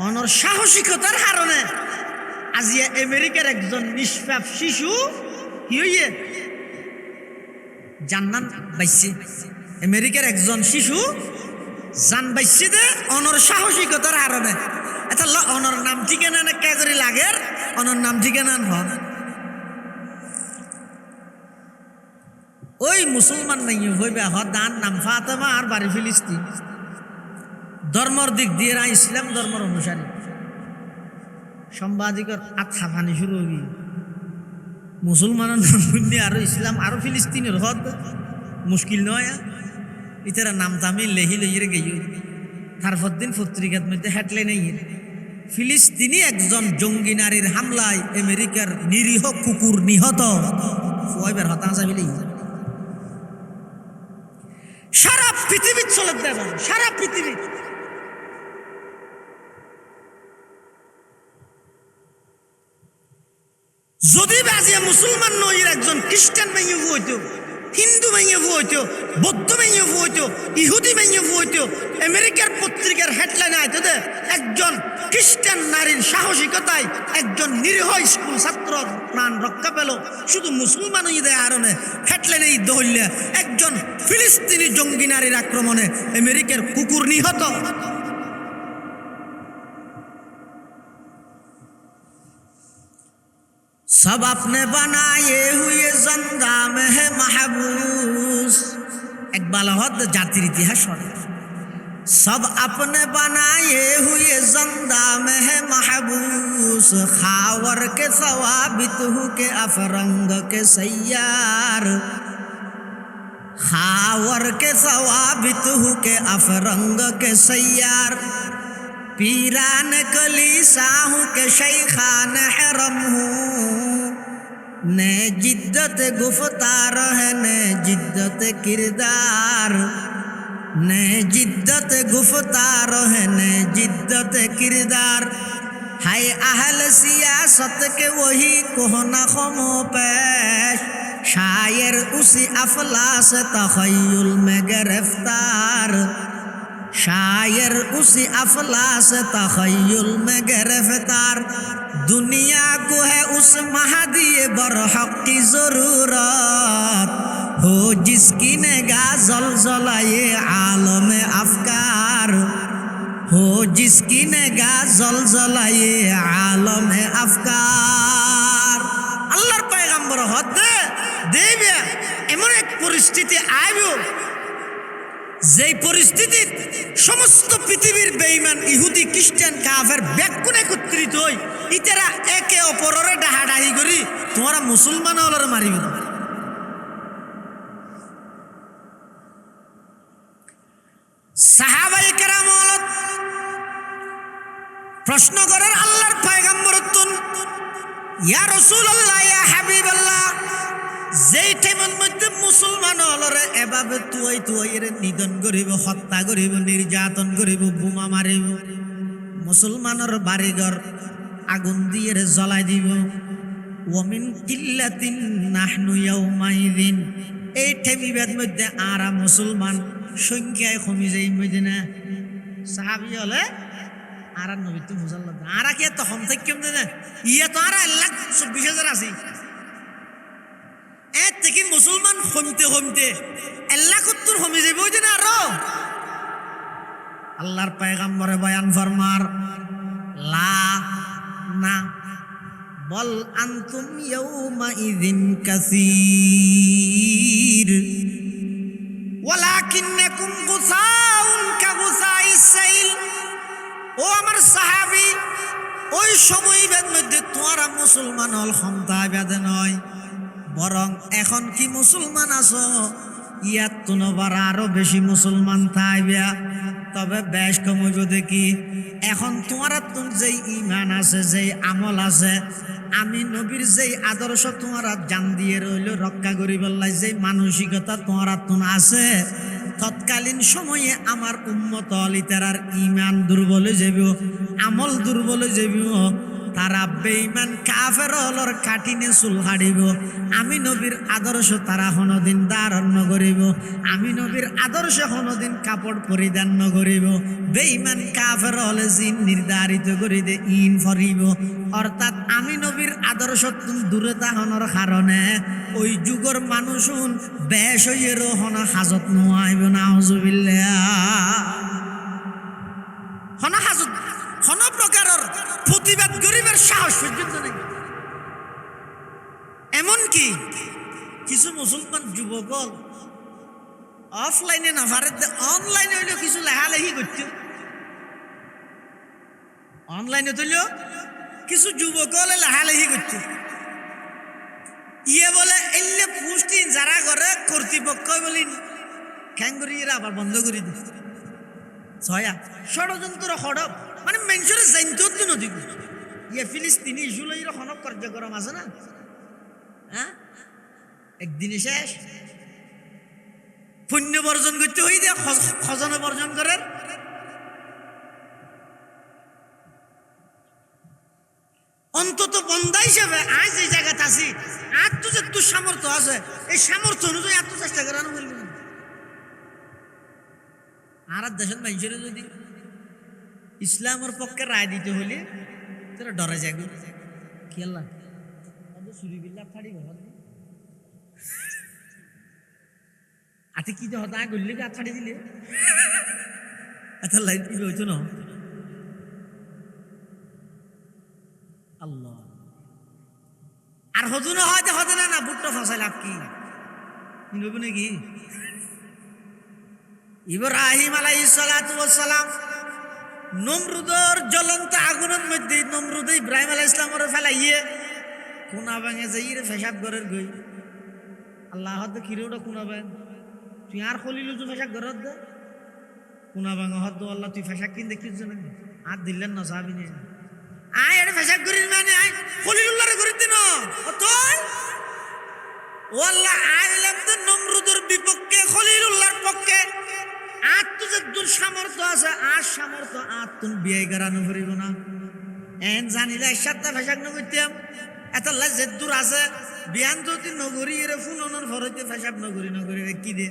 A: অনর সাহসিকতার কারণে আজিয়া আমেরিকার একজন নিষ্পাপ শিশু কি হইয়ে জান্নাত পাইছে। আমেরিকার একজন শিশু জান পাইছে দে অনর সাহসিকতার কারণে। আচ্ছা অনর নাম ঠিকানা না কে করে লাগের অনর নাম ঠিকানা হন ওই মুসলমান নাই হইবে দান নাম ফাতেমা আর বাড়ি ফিলিস্তিন, ধর্মর দিক দিয়ে ইসলাম ধর্মের অনুসারী। সাংবাদিকর আথা ফানি শুরু হবি মুসলমানের নাম আরো ইসলাম আরো ফিলিস্তিনের হদ মুশকিল নয়। ইতারা নাম তামি লেহি লইরে গেই তারপর দিন পত্রিকার মধ্যে হেডলাইন ফিলিস্তিনি একজন জঙ্গি নারীর হামলায় আমেরিকার নিরীহ কুকুর নিহত। ফয়বার হতাশা ফেলেই সারা পৃথিবীর চলে দেব, সারা পৃথিবী যদি বাজিয়া মুসলমান নয় একজন খ্রিস্টান মেয়ে হইতো, হিন্দু মেয়ে হইতো, বৌদ্ধ মেয়ে হইতো, ইহুদি মেয়ে হইতো, আমেরিকার পত্রিকার হেডলাইন আইতো দে একজন খ্রিস্টান নারীর সাহসিকতায় একজন নিরীহ স্কুল ছাত্র প্রাণ রক্ষা পেল। শুধু মুসলমান ঈদের আরণে হেডলাইনে ঈদ হইলে একজন ফিলিস্তিনি জঙ্গি নারীর আক্রমণে আমেরিকার কুকুর নিহত। सब अपने बनाए हुए जिंदा में है महबूस। एक बालहद जातिर इतिहास सब अपने बनाए हुए जिंदा में है महबूस। उस खावर के सवाबित हूँ के अफरंग के सैयार खावर के सवाबित हूँ के अफरंग के सैयार पीरान कली साहू के शैखान हरम हूँ ने जिद्दत गुफ्तार है ने जिद्दत किरदार ने जिद्दत गुफ्तार है ने जिद्दत किरदार हाय अहल सियासत के वही कोहना खमो पेश शायर उसी अफलास तखय्युल में गिरफ्तार शायर उसी अफलास तखय्युल में गिरफ्तार दुनिया को है उस महदी बरहक की जरूरत हो जिसकी निगाह ज़लज़ला ये आलम अफकार हो जिसकी निगाह ज़लज़ला ये आलम अफकार আল্লাহর পয়গম্বর হতে দেবে এমন এক পরিস্থিতি আইবো যেই পরিস্থিতির সমস্ত পৃথিবীর বেঈমান ইহুদি খ্রিস্টান কাফের ব্যাকুণ একত্রিত হই ইতারা একে অপরের ডাহাডাহি করি তোমরা মুসলমান হলর মারিবে সাহাবায়ে কেরাম হলত প্রশ্ন করেন আল্লাহর পয়গম্বরতুন ইয়া রাসূলুল্লাহ ইয়া হাবিবাল্লাহ যেই টাইমের মধ্যে মুসলমান হলরে এভাবে তুই এর নিধন করিব হত্যা করিব নির্যাতন করিব বোমা মারিব মুসলমানের বাড়িঘর আগুন দিয়ে জ্বলাই দিব ওমিন কিল্লাতিন নাহনু ইয়াউমাইদিন এই টাইমের মধ্যে আরা মুসলমান সংখ্যায় কমে যাই মদিনা সাহাবী হলে আর নবী তো মুসাল্লাহ আর কি এত কম থেকে কেমন না ইয়ে তো আর 1,24,000 আছে এত থেকে মুসলমান কমতে 1,70,000 কমে যাবে ওই দিন আরো আল্লাহর পয়গম্বরে বয়ান ফরমার লা না বল আনতুম ইয়াউমা ইযিন কাসীর ওয়ালাকিন্নাকুম গুসাউন কাগুসাইস সাইল ও আমার সাহাবী ওই সময়ের মধ্যে তোমরা মুসলমান হল ক্ষমতা বেদে নয় বরং এখন কি মুসলমান আছো ইয়াত তোনবার আরো বেশি মুসলমান থাকবে তবে বেশ কমইব দেখি এখন তোমরা তুম যেই ঈমান আছে যেই আমল আছে আমি নবীর যেই আদর্শ তোমরা জান দিয়ে রইল রক্ষা করিবার লাই যেই মানসিকতা তোমরা তুন আছে তৎকালীন সময়ে আমার উম্মত লিতারার ঈমান দুর্বল হয়ে যাবে আমল দুর্বল হয়ে যাবে তারা বেঈমান কাফের হলর কাটিনে চুল কাটিব আমি নবীর আদর্শ তারা কোনোদিন ধারণ নকরিব আমি নবীর আদর্শ কোনোদিন কাপড় পরিধান নকরিব বেঈমান কাফের হলে জিন নির্ধারিত করে দে ইন ফরিব অর্থাৎ আমি নবীর আদর্শ দূরে তাহনের কারণে ওই যুগর মানুষুন বেশ হইয়ের হন হাজত নোয়াইব না হুজুবিল্লাহ হন হাজত হন প্রকারের প্রতিবাদ গরিবের সাহস পর্যন্ত নেই এমনকি কিছু মুসলমান যুবক অফলাইনে না পারে অনলাইনে হইলেও কিছু লেখালেখি করত অনলাইনে তুললেও কিছু যুবক হলে লেখালেখি করত ইয়ে বলে এলে পুষ্টি যারা করে কর্তৃপক্ষ বলি খ্যাঙ্গুরিরা আবার বন্ধ করে দিত ছয়া ষড়যন্ত্র হড়প মানে মেনশনে জানতেও তো নদী ইয়ে ফিলিস্তিনি ইস্যুলের হনক কার্যক্রম আছে না হ্যাঁ একদিনে শেষ পুণ্য বর্জন করতে হই দিয়ে খজনা বর্জন করার অন্তত বন্ধা হিসেবে আজ এই জায়গাতে আছি আর তো যে তোর সামর্থ্য আছে এই সামর্থ্য অনুযায়ী এত চেষ্টা করানো বলবি আর দেশের মানুষের যদি ইসলামের পক্ষে রায় দিতে হলে তোরা ডরে যাবি কি আল্লাহ চুরি বিল্লা ফাড়ি ঘর আতে কি তো হতা গল্লি গা ফাড়ি দিলে এত লাইন দিবে হইতো না আল্লাহ আর হতো না হয়তো হতো না না বুটটা ফসাই লাভ কি নবী নাকি ইব্রাহিম আলাইহিস সালাতু ওয়াস সালাম নমরুদর জ্বলন্ত আগুনের মধ্যে নমরুদ ইব্রাহিম আলাইহিস সালামের ফেলাইয়ে কোনা ভাঙে যাই রে পেশাব ঘরের গই আল্লাহ হদ কিরে ওটা কোনা ভাঙ তুই আর খলিলু তো পেশাব ঘরত দে কোনা ভাঙা হদ আল্লাহ তুই পেশাব কিন দেখিস না আর দিলেন না সাহাবি নিয়ে আয় এটা পেশাব করিস মানে আয় খলিলুল্লাহরে করিস দিন ও তুই ও আল্লাহ আইলাম তো নমরুদের বিপক্ষে খলিলুল্লাহর পক্ষে আর তো যে দূর সামর্থ্য আছে আর সামর্থ্য আর তুমি বিয়ে করানো করিব না এন জানিলে একসাথে ফেসাক নগরতাম এত যে দূর আছে বিয়ান যদি নগরী এরে ফুননের ভরতে ফেসাব নগরী নগরী কি দে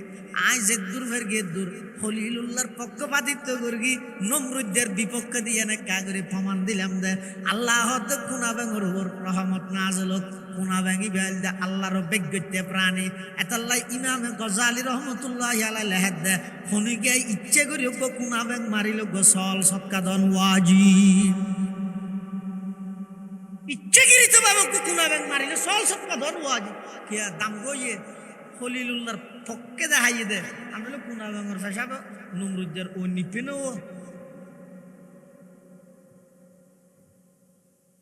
A: আই যে দূর ফের গে দূর খলিলুল্লাহর পক্ষপাতিত্ব করগি নমরুদের বিপক্ষে দিয়ে না কা করে প্রমাণ দিলাম দে আল্লাহ তো কুনা বেঙ্গর উপর রহমত নাজল কুনা বেঙ্গি বেল দে আল্লাহর বেগতে প্রাণী এতাল্লাই ইমাম গজালি রহমতুল্লাহ আলাইহি লেহেদ দে হনিকে ইচ্ছে করি কুনা বেং মারিল গোসল সৎকাদন ওয়াজিব ইচ্ছে করি তো বাবা কুনা বেং মারিলে সল সৎকাদন ওয়াজিব কি দাম গইয়ে খলিলুল্লাহর পক্ষে দেখাইয়ে দে আমি কুনা বেঙ্গর ফেসাব নমরুদের ও নিপেন ও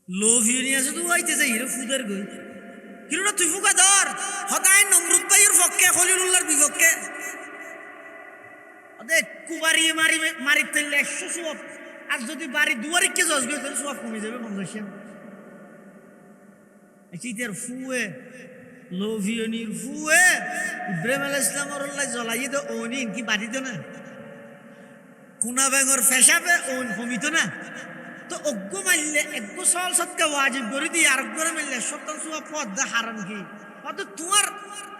A: লোভিয়ে নিয়ে আসে তো আইতে যাই রে ফুদের গই কিরোটা তুই ফুকা ধর সদায় নমরুদ ভাইয়ের পক্ষে খলিলুল্লাহর বিপক্ষে ওদের কুবারি মারি মারি তেলে 100 সওয়াব আর যদি বাড়ি দুয়ারে কে জজ গই তাহলে সওয়াব কমে যাবে 50 চিতের ফুয়ে লোভিয়নির ফুয়ে ইব্রাহিম আলাইহিস সালামের আল্লাহ জ্বলাইয়ে দে ওনি কি বাড়িতো না কুনা বেঙ্গর ফেসাবে ওন কমিতো না তো অজ্ঞ মানলে এক সল সৎকা ওয়াজিব করে দিয়ে আর করে মানলে সত্তর সওয়াব পদ দা হারাম কি অত তোমার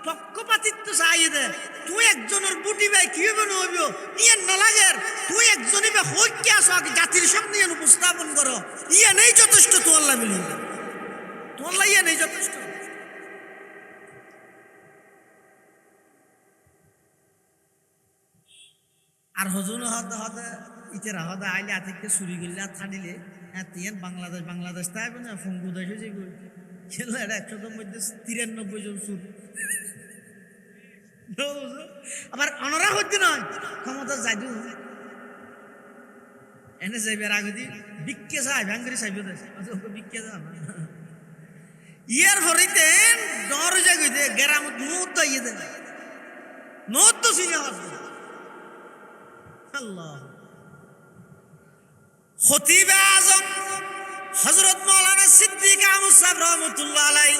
A: পক্ষপাতিত্ব চাইয়ে দে তুই একজনের বুটি ভাই কি হবে না হইব ইয়ে না লাগে তুই একজনই বা হইকে আসো আগে জাতির সামনে উপস্থাপন করো ইয়ে নেই যথেষ্ট তো আল্লাহ মিলি তো আল্লাহ ইয়ে নেই যথেষ্ট আর হজুন হতে হতে ইতেরা হতে আইলে আতিককে চুরি করলে আর ছাড়িলে এতিয়ান বাংলাদেশ তাই না ফঙ্গু দেশে যে খেলে এটা 100 মধ্যে 93 জন চুর আবার অনরা হচ্ছে নয় ক্ষমতা যাইদু এনে যাইবে আগে দি বিক্কে চাই ভাঙ্গরি চাইবে বিক্কে যা ইয়ার হরিতে ডর জাগিতে গেরামত মুহূর্ত ইয়ে দেন নত তো সিনে আছে আল্লাহ খতিব আজম হযরত মাওলানা সিদ্দিক আহমদ সাহেব রহমাতুল্লাহ আলাইহি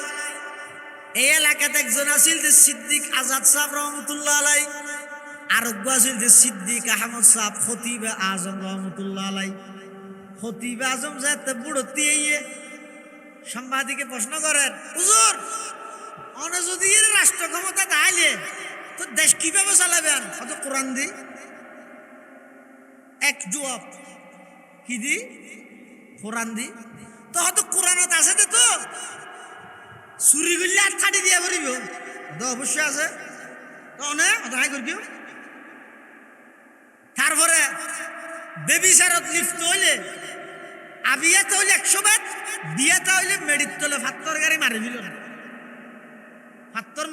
A: এই এলাকাতে একজন আছিল যে সিদ্দিক আজাদ সাহেব রহমাতুল্লাহ আলাইহি আর একজন আছিল যে সিদ্দিক আহমদ সাহেব খতিব আজম রহমাতুল্লাহ আলাইহি খতিব আজম যাতে বুড়তি ইয়ে সাংবাদিকে প্রশ্ন করেন হুজুর অনে যদি এর রাষ্ট্র ক্ষমতা দাইলে তো দেশ কিভাবে চালাবেন কত কোরআন দি এক জবাব কি দি কোরআন দি তো হয়তো কোরআনত আছে তো চুরি করলে আর কাটি দিয়া পারিব তো অবশ্যই আছে তো অনেক হাই করিও তারপরে বেবিচারত লিপ্ত হইলে আবিয়াতে হইলে 100 বেত বিয়াতে হইলে মেডিত তলে ফাত্তর গাড়ি মারি দিল ফাত্তর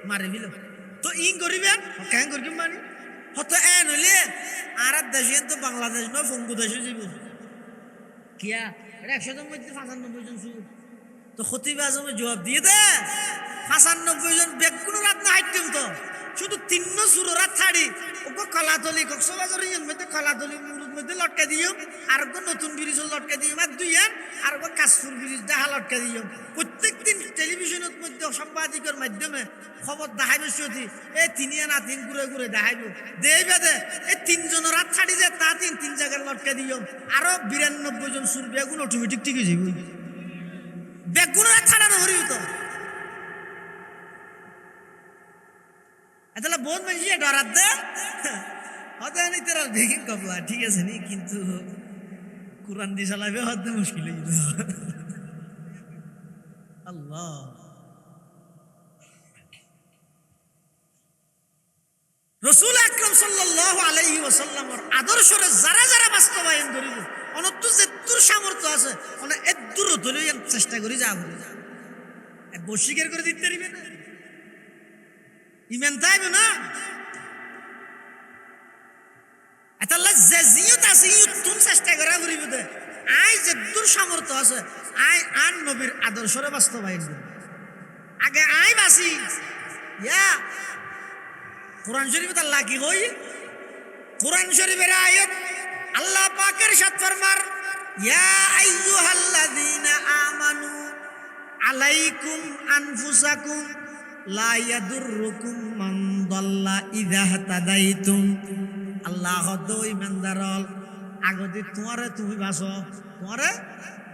A: মারি দিল তো ইং করিবেন কেন করিম মানি হতো এন হইলে আর দেশে তো বাংলাদেশ নয় ফঙ্গু দেশে যাব কিয়া এটা 100 জন মধ্যে 95 জন চুর তো খতিব আজমে জবাব দিয়ে দে 95 জন বেগুন রাত না হাইতেম তো শুধু 3 সুর রাত ছাড়ি ওকে কলাতলি কক্সবাজার ইন মধ্যে কলাতলি মুরুদ মধ্যে লটকা দিও আর ওকে নতুন ব্রিজ লটকা দিও আর দুইয়ান আর ওকে কাশফুল ব্রিজ দেখা লটকা দিও প্রত্যেকদিন টেলিভিশনের মধ্যে সাংবাদিকের মাধ্যমে খবর দেখাইবে সত্যি এই তিনিয়া না তিন ঘুরে দেখাইব দেইবে দে এই 3 জন রাত ছাড়ি যে তা 3 জায়গায় লটকা দিও আরো 92 জন সুর বেগুন অটোমেটিক ঠিক হয়ে যাবে বেগুন রাত ছাড়ানো হরিব তো এতলা বহুত মানুষ ডরাত দে হতে নি তোর দেখি কবলা ঠিক আছে নি কিন্তু কোরআন দিয়ে চালাবে হতে মুশকিল হয়ে গেল আল্লাহ রাসূল আকরাম সাল্লাল্লাহু আলাইহি ওয়াসাল্লামের আদর্শরে যারা যারা বাস্তবায়ন করিব অনন্ত যেতুর সামর্থ্য আছে অনে এদুর ধরে চেষ্টা করি যাব বশিকার করে দিতে পারবে না ইমান তাইবে না আতাল্লাহ যে জিয়ত আছে ইয়ত তুন চেষ্টা করা করিব দে আই যে দূর সামর্থ্য আছে আই আন নবীর আদর্শরে বাস্তবায়ন করি আগে আই বাসি ইয়া কোরআন শরীফে আল্লাহ কি কই কোরআন শরীফের আয়াত আল্লাহ পাকের সাথ ফরমার ইয়া আইয়ুহাল্লাযীনা আমানু আলাইকুম আনফুসাকুম লা ইয়াদুররুকুম মান দাল্লা ইযা হাতাদাইতুম আল্লাহ দো ইমানদারল আগতে তোমারে তুমি বাসো তোমারে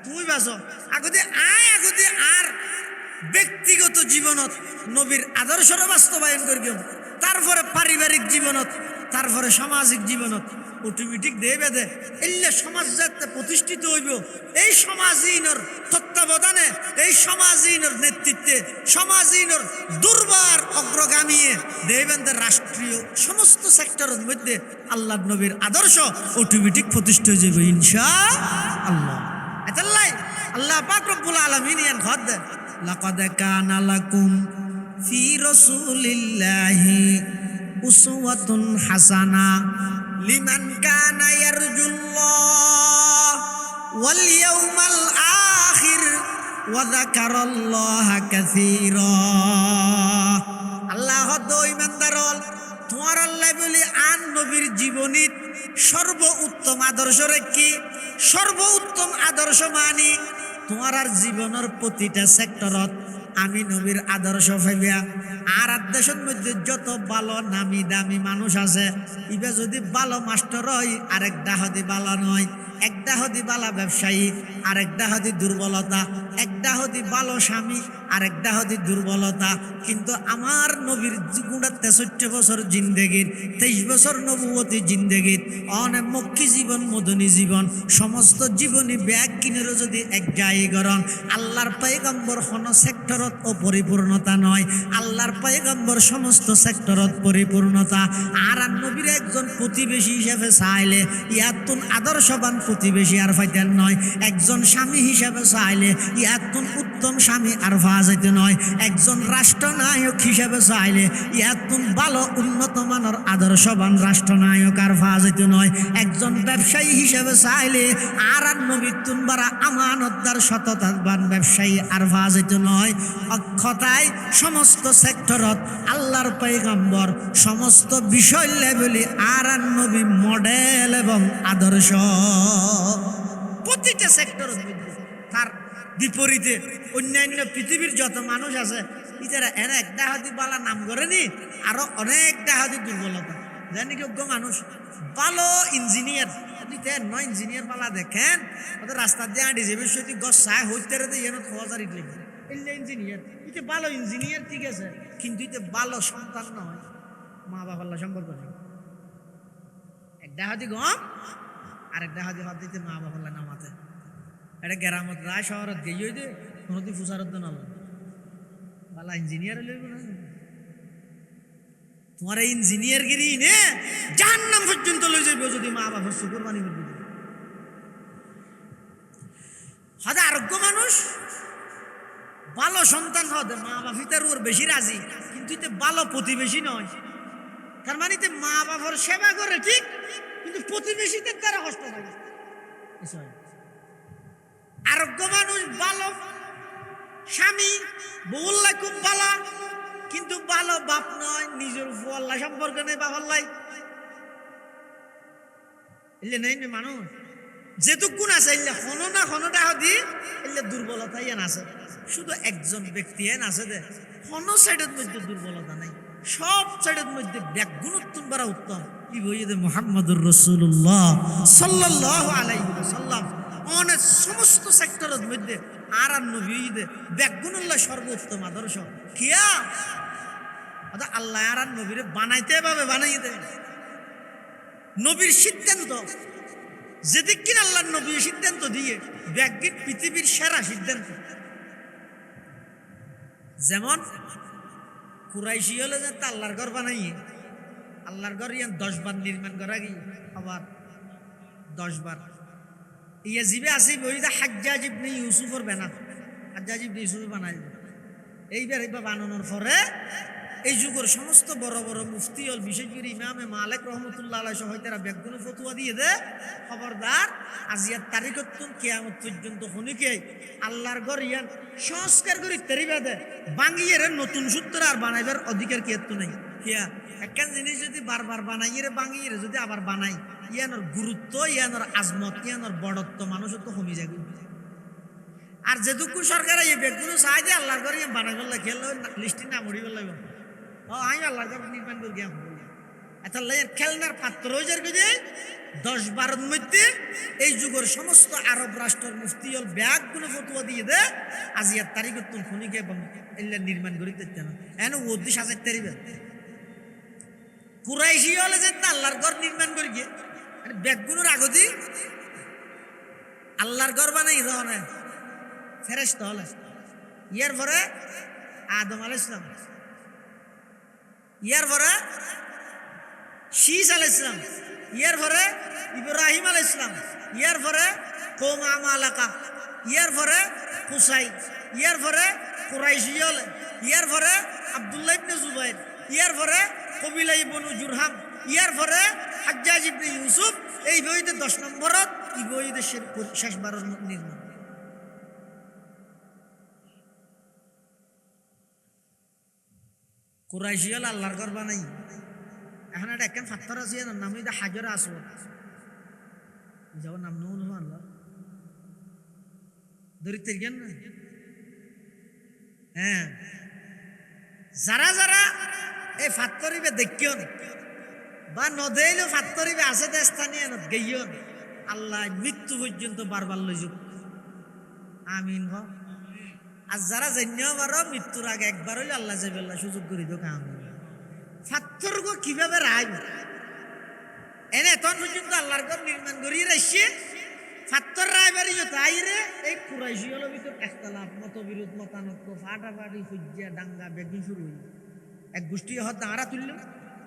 A: তুমি বাসো আগতে আর ব্যক্তিগত জীবনত নবীর আদর্শর বাস্তবায়ন করিও তারপরে পারিবারিক জীবনত তারপরে সামাজিক জীবনত অটোমেটিক দেবে দে এলে সমাজ যাতে প্রতিষ্ঠিত হইব এই সমাজীনর তত্ত্বাবধানে এই সমাজীনর নেতৃত্বে সমাজীনর দুর্বার অগ্রগামীয়ে দেবেন রাষ্ট্রীয় সমস্ত সেক্টরের মধ্যে আল্লাহ নবীর আদর্শ অটোমেটিক প্রতিষ্ঠিত হয়ে যাবে ইনশাআল্লাহ। এতাল্লাই আল্লাহ পাক রব্বুল আলামিন ইয়ান খদ লাকাদ কানা লাকুম ফি রাসূলিল্লাহি উসওয়াতুন হাসানা লিমান কানা ইয়ারজুল্লাহ ওয়াল ইয়াউমাল আখির ওয়া যাকারাল্লাহা কাসীরা। আল্লাহ দো ইমানদারল তোমার আল্লাহ বলি আন নবীর জীবনীত সর্ব উত্তম আদর্শ রেখি সর্ব উত্তম আদর্শ মানি তোমার আর জীবনের প্রতিটা সেক্টরত আমি নবীর আদর্শ ভাবিয়া আর দেশের মধ্যে যত ভালো নামি দামি মানুষ আছে ইবা যদি ভালো মাস্টার হয় আরেকটা হদি ভালো নয় একটা হদি ভালো ব্যবসায়ী আরেকটা হদি দুর্বলতা একটা হদি ভালো স্বামী আরেকটা হদি দুর্বলতা কিন্তু আমার নবীর গুণা 63 বছর জিন্দেগির 23 বছর নবুয়তি জিন্দেগির অনেক মক্কি জীবন মদনী জীবন সমস্ত জীবনী ব্যাগ কিনেরও যদি এক জায়গরণ আল্লাহর পয়গম্বর কোন সেক্টরত অপরিপূর্ণতা নয় আল্লাহর পয়গম্বর সমস্ত সেক্টরত পরিপূর্ণতা আর নবীর একজন প্রতিবেশী হিসেবে চাইলে ইয়াতুন আদর্শবান প্রতিবেশী আর ফাইতেন নয় একজন স্বামী হিসেবে চাইলে ইয়াতুন উত্তম স্বামী আর ফাজাইতে নয় একজন রাষ্ট্রনায়ক হিসেবে চাইলে ইয়াতুন ভালো উন্নত মানের আদর্শবান রাষ্ট্রনায়ক আর ফাজাইতে নয় একজন ব্যবসায়ী হিসেবে চাইলে আর নবীর তুনবারা আমানতদার সততাবান ব্যবসায়ী আর ফাজাইতে নয় অক্ষতায় সমস্ত সেক্টরত আল্লাহর পয়গম্বর সমস্ত বিষয় লেভেলে আর নবী মডেল এবং আদর্শ প্রতিটা সেক্টরত তার বিপরীতে অন্যান্য পৃথিবীর যত মানুষ আছে ইতারা এনে একটা হাতি বালা নাম করেনি আরো অনেকটা হাতি দুর্বলতা জানি যোগ্য মানুষ ভালো ইঞ্জিনিয়ার নয় ইঞ্জিনিয়ার বালা দেখেন ওদের রাস্তা দিয়ে আঁটি যাবে সত্যি গছ চায় হইতে হাজার ইট লিখবে ইঞ্জিনিয়ার ইতে ভালো ইঞ্জিনিয়ার ঠিক আছে কিন্তু ইতে ভালো সন্তান নয় মা বাবার সম্পর্ক নেই একটা হাতি গম আর একটা হাতি হাত দিতে মা বাবার নামাতে এটা গ্রামত রায় শহরত গিয়ে দে কোনোদিন ফুসারত না বালা ইঞ্জিনিয়ার লইব না তোমার ইঞ্জিনিয়ার গিরি নে জাহান্নাম পর্যন্ত লই যাইব যদি মা বাবার শুকরবানি করবে হাদা আরোগ্য মানুষ ভালো সন্তান হতে মা বাপিতার ওর বেশি রাজি কিন্তু এতে ভালো প্রতিবেশী নয় তার মানে মা বাবার সেবা করে ঠিক কিন্তু প্রতিবেশীদের দ্বারা কষ্ট লাগে আরোগ্য মানুষ ভালো স্বামী বউল্লাই খুব ভালো কিন্তু ভালো বাপ নয় নিজের ফুয়াল্লা সম্পর্ক নেই বাবার লাই এলে নেই মানুষ যেটুকুন আছে এলে হনো না হনোটা হদি এলে দুর্বলতা ইয়ান আছে শুধু একজন ব্যক্তি এন আছে দে কোনো সাইডের মধ্যে দুর্বলতা নাই সব সাইডের মধ্যে ব্যাগুণোত্তম বারা উত্তম কি বইয়ে মুহাম্মদুর রাসূলুল্লাহ সাল্লাল্লাহু আলাইহি ওয়াসাল্লাম অনেক সমস্ত সেক্টরের মধ্যে আর নবীদের ব্যাগুণুল্লাহ সর্বোত্তম আদর্শ কিয়া আল্লাহ আর নবীরে বানাইতে ভাবে বানাই দে নবীর সিদ্ধান্ত যেদিক কিনা আল্লাহ নবীর সিদ্ধান্ত দিয়ে ব্যাগিক পৃথিবীর সেরা সিদ্ধান্ত যেমন কুরাইশি হলে যে আল্লাহর ঘর বানাইয়ে আল্লাহর ঘর ইয়ান 10 বার নির্মাণ করা গিয়ে আবার 10 বার ইয়া জিবে আসি বইদা হাজ্জাজ ইবনে ইউসুফের বানা হাজ্জাজ ইবনে ইউসুফ বানাইল এইবার বানানোর পরে এই যুগের সমস্ত বড় বড় মুফতি হল, বিশেষ করে ইমামে মালিক রহমতুল্লাহ আলাইহি সহ তারা বেগুন ফতুয়া দিয়ে দে, খবরদার আজিয়ার তারিখতুন কিয়ামত পর্যন্ত হনিকে আল্লাহর ঘর ইয়ান সংস্কার করি তেরিবা দে বাঙ্গিয়ে নতুন সূত্র আর বানাইবার অধিকার কেতু নাই। কিয়া একখান জিনিস যদি বারবার বানাইয়ে বাঙ্গিয়ে যদি আবার বানাই, ইয়ানোর গুরুত্ব, ইয়ানোর আজমত, ইয়ানোর বড়ত্ব মানুষের তো কমে যাবে। আর যেটুকু সরকার এই বেগুন চাই যে আল্লাহর ঘর ইয়ান বানাই ফেললে খেললে লিস্টি না মরি ফেললে আমি আল্লাহর ঘর নির্মাণ করি গিয়া এত খেলনার পাত্র হয়ে যাবে। 10-12 মধ্যে এই যুগের সমস্ত আরব রাষ্ট্রের মুফতি হল ব্যাগগুলো ফতুয়া দিয়ে দে আজিয়ার তারিখ তুমি ফোনিকে এগুলা নির্মাণ করি দিতে না এন ওদি সাজাই তারিবে কুরাইশি হলে যে আল্লাহর ঘর নির্মাণ করি গিয়ে ব্যাগগুলোর আগতি আল্লাহর ঘর বানাই ধরনে ফেরেশতা হলে ইয়ার পরে আদম আলাইহিস সালাম, ইয়ার পরে শীস আলাইহিস সালাম, ইয়ার পরে ইব্রাহিম আলাইহিস সালাম, ইয়ার পরে কওম আমালাকা, ইয়ার পরে কুসাই, ইয়ার পরে কুরাইশি হলে, ইয়ার পরে আব্দুল্লাহ ইবনে জুবাইর, ইয়ার পরে কবিলা ইবনু জুরহাম, ইয়ার পরে হাজ্জাজ ইবনে ইউসুফ। এই বইতে 10 নম্বরত এই বইতে শেষবারের নির্মাণ। কুরাইশি হল আল্লাহর ঘর বানাই। এখন একটা একখান পাথর আছে নাম হইতে হাজরে আসওয়াদ, যাও নাম নৌল আল্লাহ ধরিতে জ্ঞান না। হ্যাঁ, যারা যারা এই ফাত্তরিবে দেখিও বা নদেইলেও ফাত্তরিবে আছে স্থানীয় গেইও আল্লাহ মৃত্যু পর্যন্ত বারবার লই যাক। আমিন হ। আর যারা জানিও পারো মৃত্যুর আগে একবার হইলে আল্লাহ যাবে সুযোগ করে দোক। আমিন। ফাত্তর গো কিভাবে রাইব এনে তখন পর্যন্ত আল্লাহর ঘর নির্মাণ করিয়ে রাখছে ফাত্তর রায়বাড়ি যত আইরে এই কুরাইশি হলো ভিতর একতলাপ মতবিরোধ মতানক্য ফাটাফাটি ফুজিয়া ডাঙ্গা বেগুন শুরু হইল। এক গোষ্ঠী হয়তো আড়া তুললেও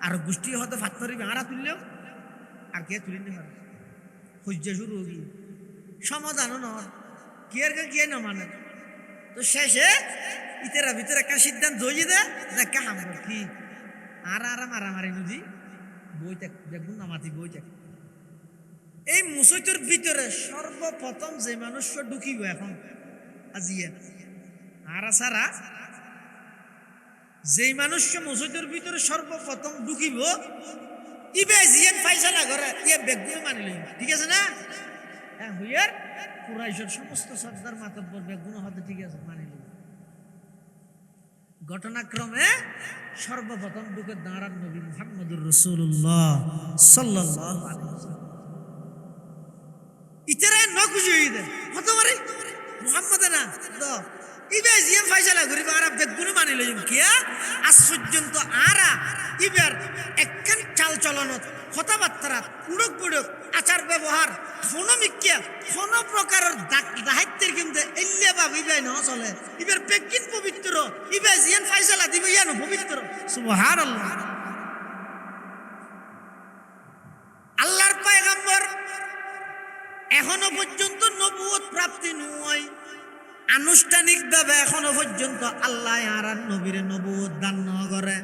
A: আর গোষ্ঠী হয়তো ফাত্তরি আড়া তুললেও আর কে তুলি নি পারে ফুজিয়া শুরু হবি সমাধানও নয় কি আর কে ন মানে। তো শেষে ইতেরা ভিতরে একটা সিদ্ধান্ত হয়ে দে দেখা হামর কি আর মারামারি নদী বই থাক বেগুন নামাতি বই থাক। এই মুসৈতের ভিতরে সর্বপ্রথম যে মানুষ ঢুকিব এখন আজিয়া আর সারা যে মানুষ মুসৈতের ভিতরে সর্বপ্রথম ঢুকিব ইবে জিয়ান ফাইসালা করে ইয়ে বেগুন মানি লইব। ঠিক আছে না? হ্যাঁ হুইয়ার কুরাইশের সমস্ত সর্দার মাতব্বর বেগুন হতে ঠিক আছে মানি লইব। ঘটনাক্রমে সর্বপ্রথম ঢুকে দাঁড়ান নবী মুহাম্মদুর রাসূলুল্লাহ সাল্লাল্লাহু আলাইহি ওয়াসাল্লাম। ইতারা ন খুশি হই দে হতো মারে মুহাম্মদ না তো ইবে জিয়াম ফাইসালা করিব আর বেগুন মানি লইম কিয়া আজ পর্যন্ত আরা ইবের একখান চাল চলনত কথাবার্তা উড়ক বুড়ক আচার ব্যবহার ফোনমিক্যা কোন প্রকারের দায়িত্বের কিন্তু এল্লে বা বিবে ন চলে ইবের পেকিন পবিত্র ইবে জিয়ান ফাইসালা দিব ইয়ানো পবিত্র সুবহানাল্লাহ। আল্লাহর পয়গম্বর এখনো পর্যন্ত নবুয়ত প্রাপ্তি নয়, আনুষ্ঠানিকভাবে এখনো পর্যন্ত আল্লাহ আর নবীরে নবুয়ত দান ন করে।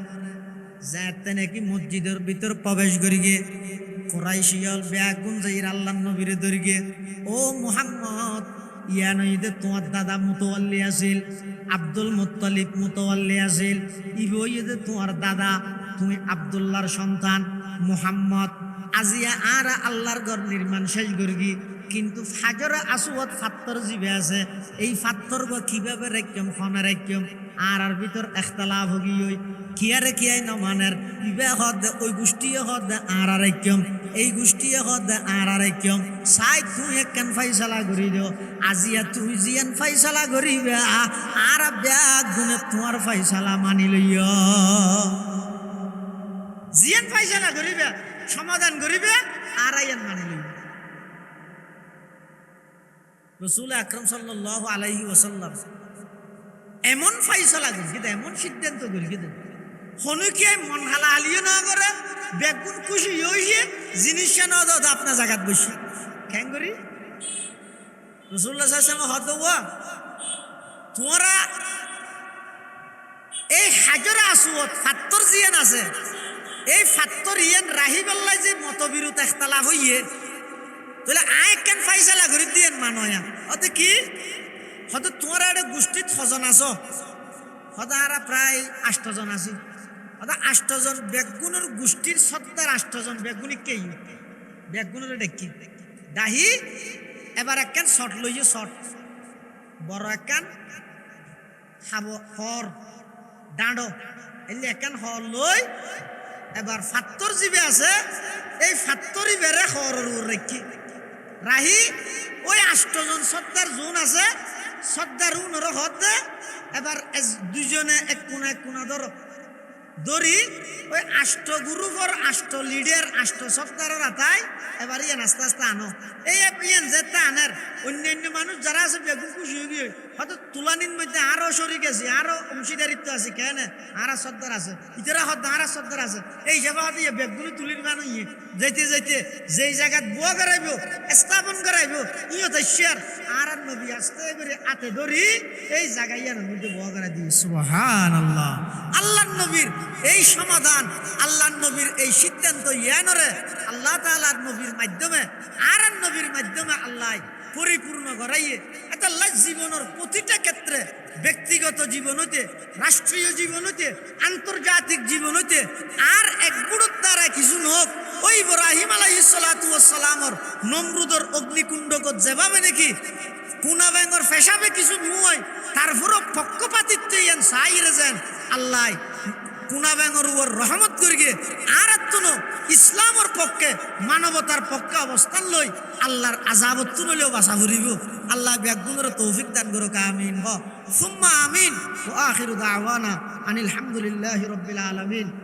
A: যাতে নাকি মসজিদের ভিতর প্রবেশ করি গে কুরাইশিয়াল বেগুন যাইর আল্লাহ নবীরে ধরি গে ও মুহাম্মদ ইয়া নইতে তোমার দাদা মুতাওয়াল্লি আছিল, আব্দুল মুত্তালিব মুতাওয়াল্লি আছিল, ইবইতে তোমার দাদা তুমি আব্দুল্লাহর সন্তান মুহাম্মদ আজিয়া আর আল্লাহর ঘর নির্মাণ শেষ করি। কিন্তু হাজরে আসওয়াদ ফাত্তর জিবে আছে এই ফাত্তর গো কিভাবে রাখম খনা রাখম আর ভিতর ইখতিলাফ হগি হই কিয়ারে কিয়াই ন মানের ইবে হদ ওই গোষ্ঠীয়ে হদ আর রাখম এই গোষ্ঠীয়ে হদ আর রাখম সাই তুই একখান ফয়সালা করি দিও আজিয়া তুই জিয়ান ফয়সালা করিবে আর ব্যাগ গুনে তোমার ফয়সালা মানি লইও। জিয়ান ফয়সালা করিবে সমাধান করিবে আর আইয়ান মানি লইবে। রাসূল আকরাম সাল্লাল্লাহু আলাইহি ওয়াসাল্লাম এমন ফয়সালা করি কিন্তু এমন সিদ্ধান্ত করি কিন্তু হনুকে মন হালাহালিও না করে বেগুন খুশি হইয়ে জিনিস না দাও আপনার জায়গাত বসি কেন করি রাসূলুল্লাহ সাল্লাল্লাহু আলাইহি ওয়াসাল্লাম হতো তোরা এই হাজর আসুয়ত ফাত্তর জিয়ান আছে, এই ফাত্তর ইয়ান রাহি বেল্লাই যে মতবিরোধ ইখতিলাফ হইয়ে তাহলে আয় কেন ফাইসালা করে দিয়েন মানয়া অত কি হয়তো তোমার একটা গোষ্ঠীত ছজন আছো, হয়তো আর প্রায় 8 জন আছি, হয়তো 8 জন বেগুনের গোষ্ঠীর সত্তার 8 জন বেগুনি কেই বেগুনের ডেকি দাহি এবার একখান শট লইয়ে শট বড় একখান খাব হর ডাঁড়ো এলি একখান হর লই এবার ফাত্তর জিবে আছে এই ফাত্তরই বেড়ে হরের রেখি রাহি ওই 8 জন সর্দার জোন আছে সর্দার উনর হদ এবার দুজনে এক কোনা ধরো দড়ি ওই 8 গ্রুপর 8 লিডার 8 সর্দারের আতায় এবার ইয়ান আস্তে আস্তে আনো এই ইয়ান যেতে আনার অন্যান্য মানুষ যারা আছে বেগুন খুশি হয়ে গিয়ে হয়তো তুলানির মধ্যে আরো শরিক আছে আরো অংশীদারিত্ব আছে কেন আর সর্দার আছে ইতারা হদ আর সর্দার আছে এই হিসাবে হয়তো বেগুনি তুলির মানুষ যাইতে যাইতে যেই জায়গায় বুয়া করাইব স্থাপন করাইব ইয়ত শেয়ার আর নবী আস্তে করে আতে ধরি এই জায়গায় ইয়ার মধ্যে বুয়া করাই দিই সুবহানাল্লাহ। আল্লাহর নবীর এই সমাধান, আল্লাহর নবীর এই সিদ্ধান্ত ইয়ানরে আল্লাহ তাআলার নবীর মাধ্যমে আর নবীর মাধ্যমে আল্লাহ পরিপূর্ণ করাইয়ে এটা আল্লাহ জীবনের প্রতিটা ক্ষেত্রে ব্যক্তিগত জীবন হইতে রাষ্ট্রীয় জীবন হইতে আন্তর্জাতিক জীবন হইতে আর এক গুরুত্ব দ্বারা কিছু হোক ওই ইব্রাহিম আলাইহিস সালাতু ওয়াস সালামর নমরুদর অগ্নিকুণ্ডকত যেভাবে নাকি কুনা ব্যাঙর ফেসাবে কিছু নয় তারপরও পক্ষপাতিত্ব ইয়ান সাইরে যান আল্লাহ কুনা ব্যাঙর উপর রহমত করিয়ে আর আত্মনো ইসলামর পক্ষে মানবতার পক্ষে অবস্থান লই আল্লাহর আযাবত নলেও বাঁচা ফুরিব। আল্লাহ ব্যাগুনের তৌফিক দান করুক আমিন সুম্মা আমিন ওয়া আখিরু দাওয়ানা আনিল হামদুলিল্লাহি রাব্বিল আলামিন।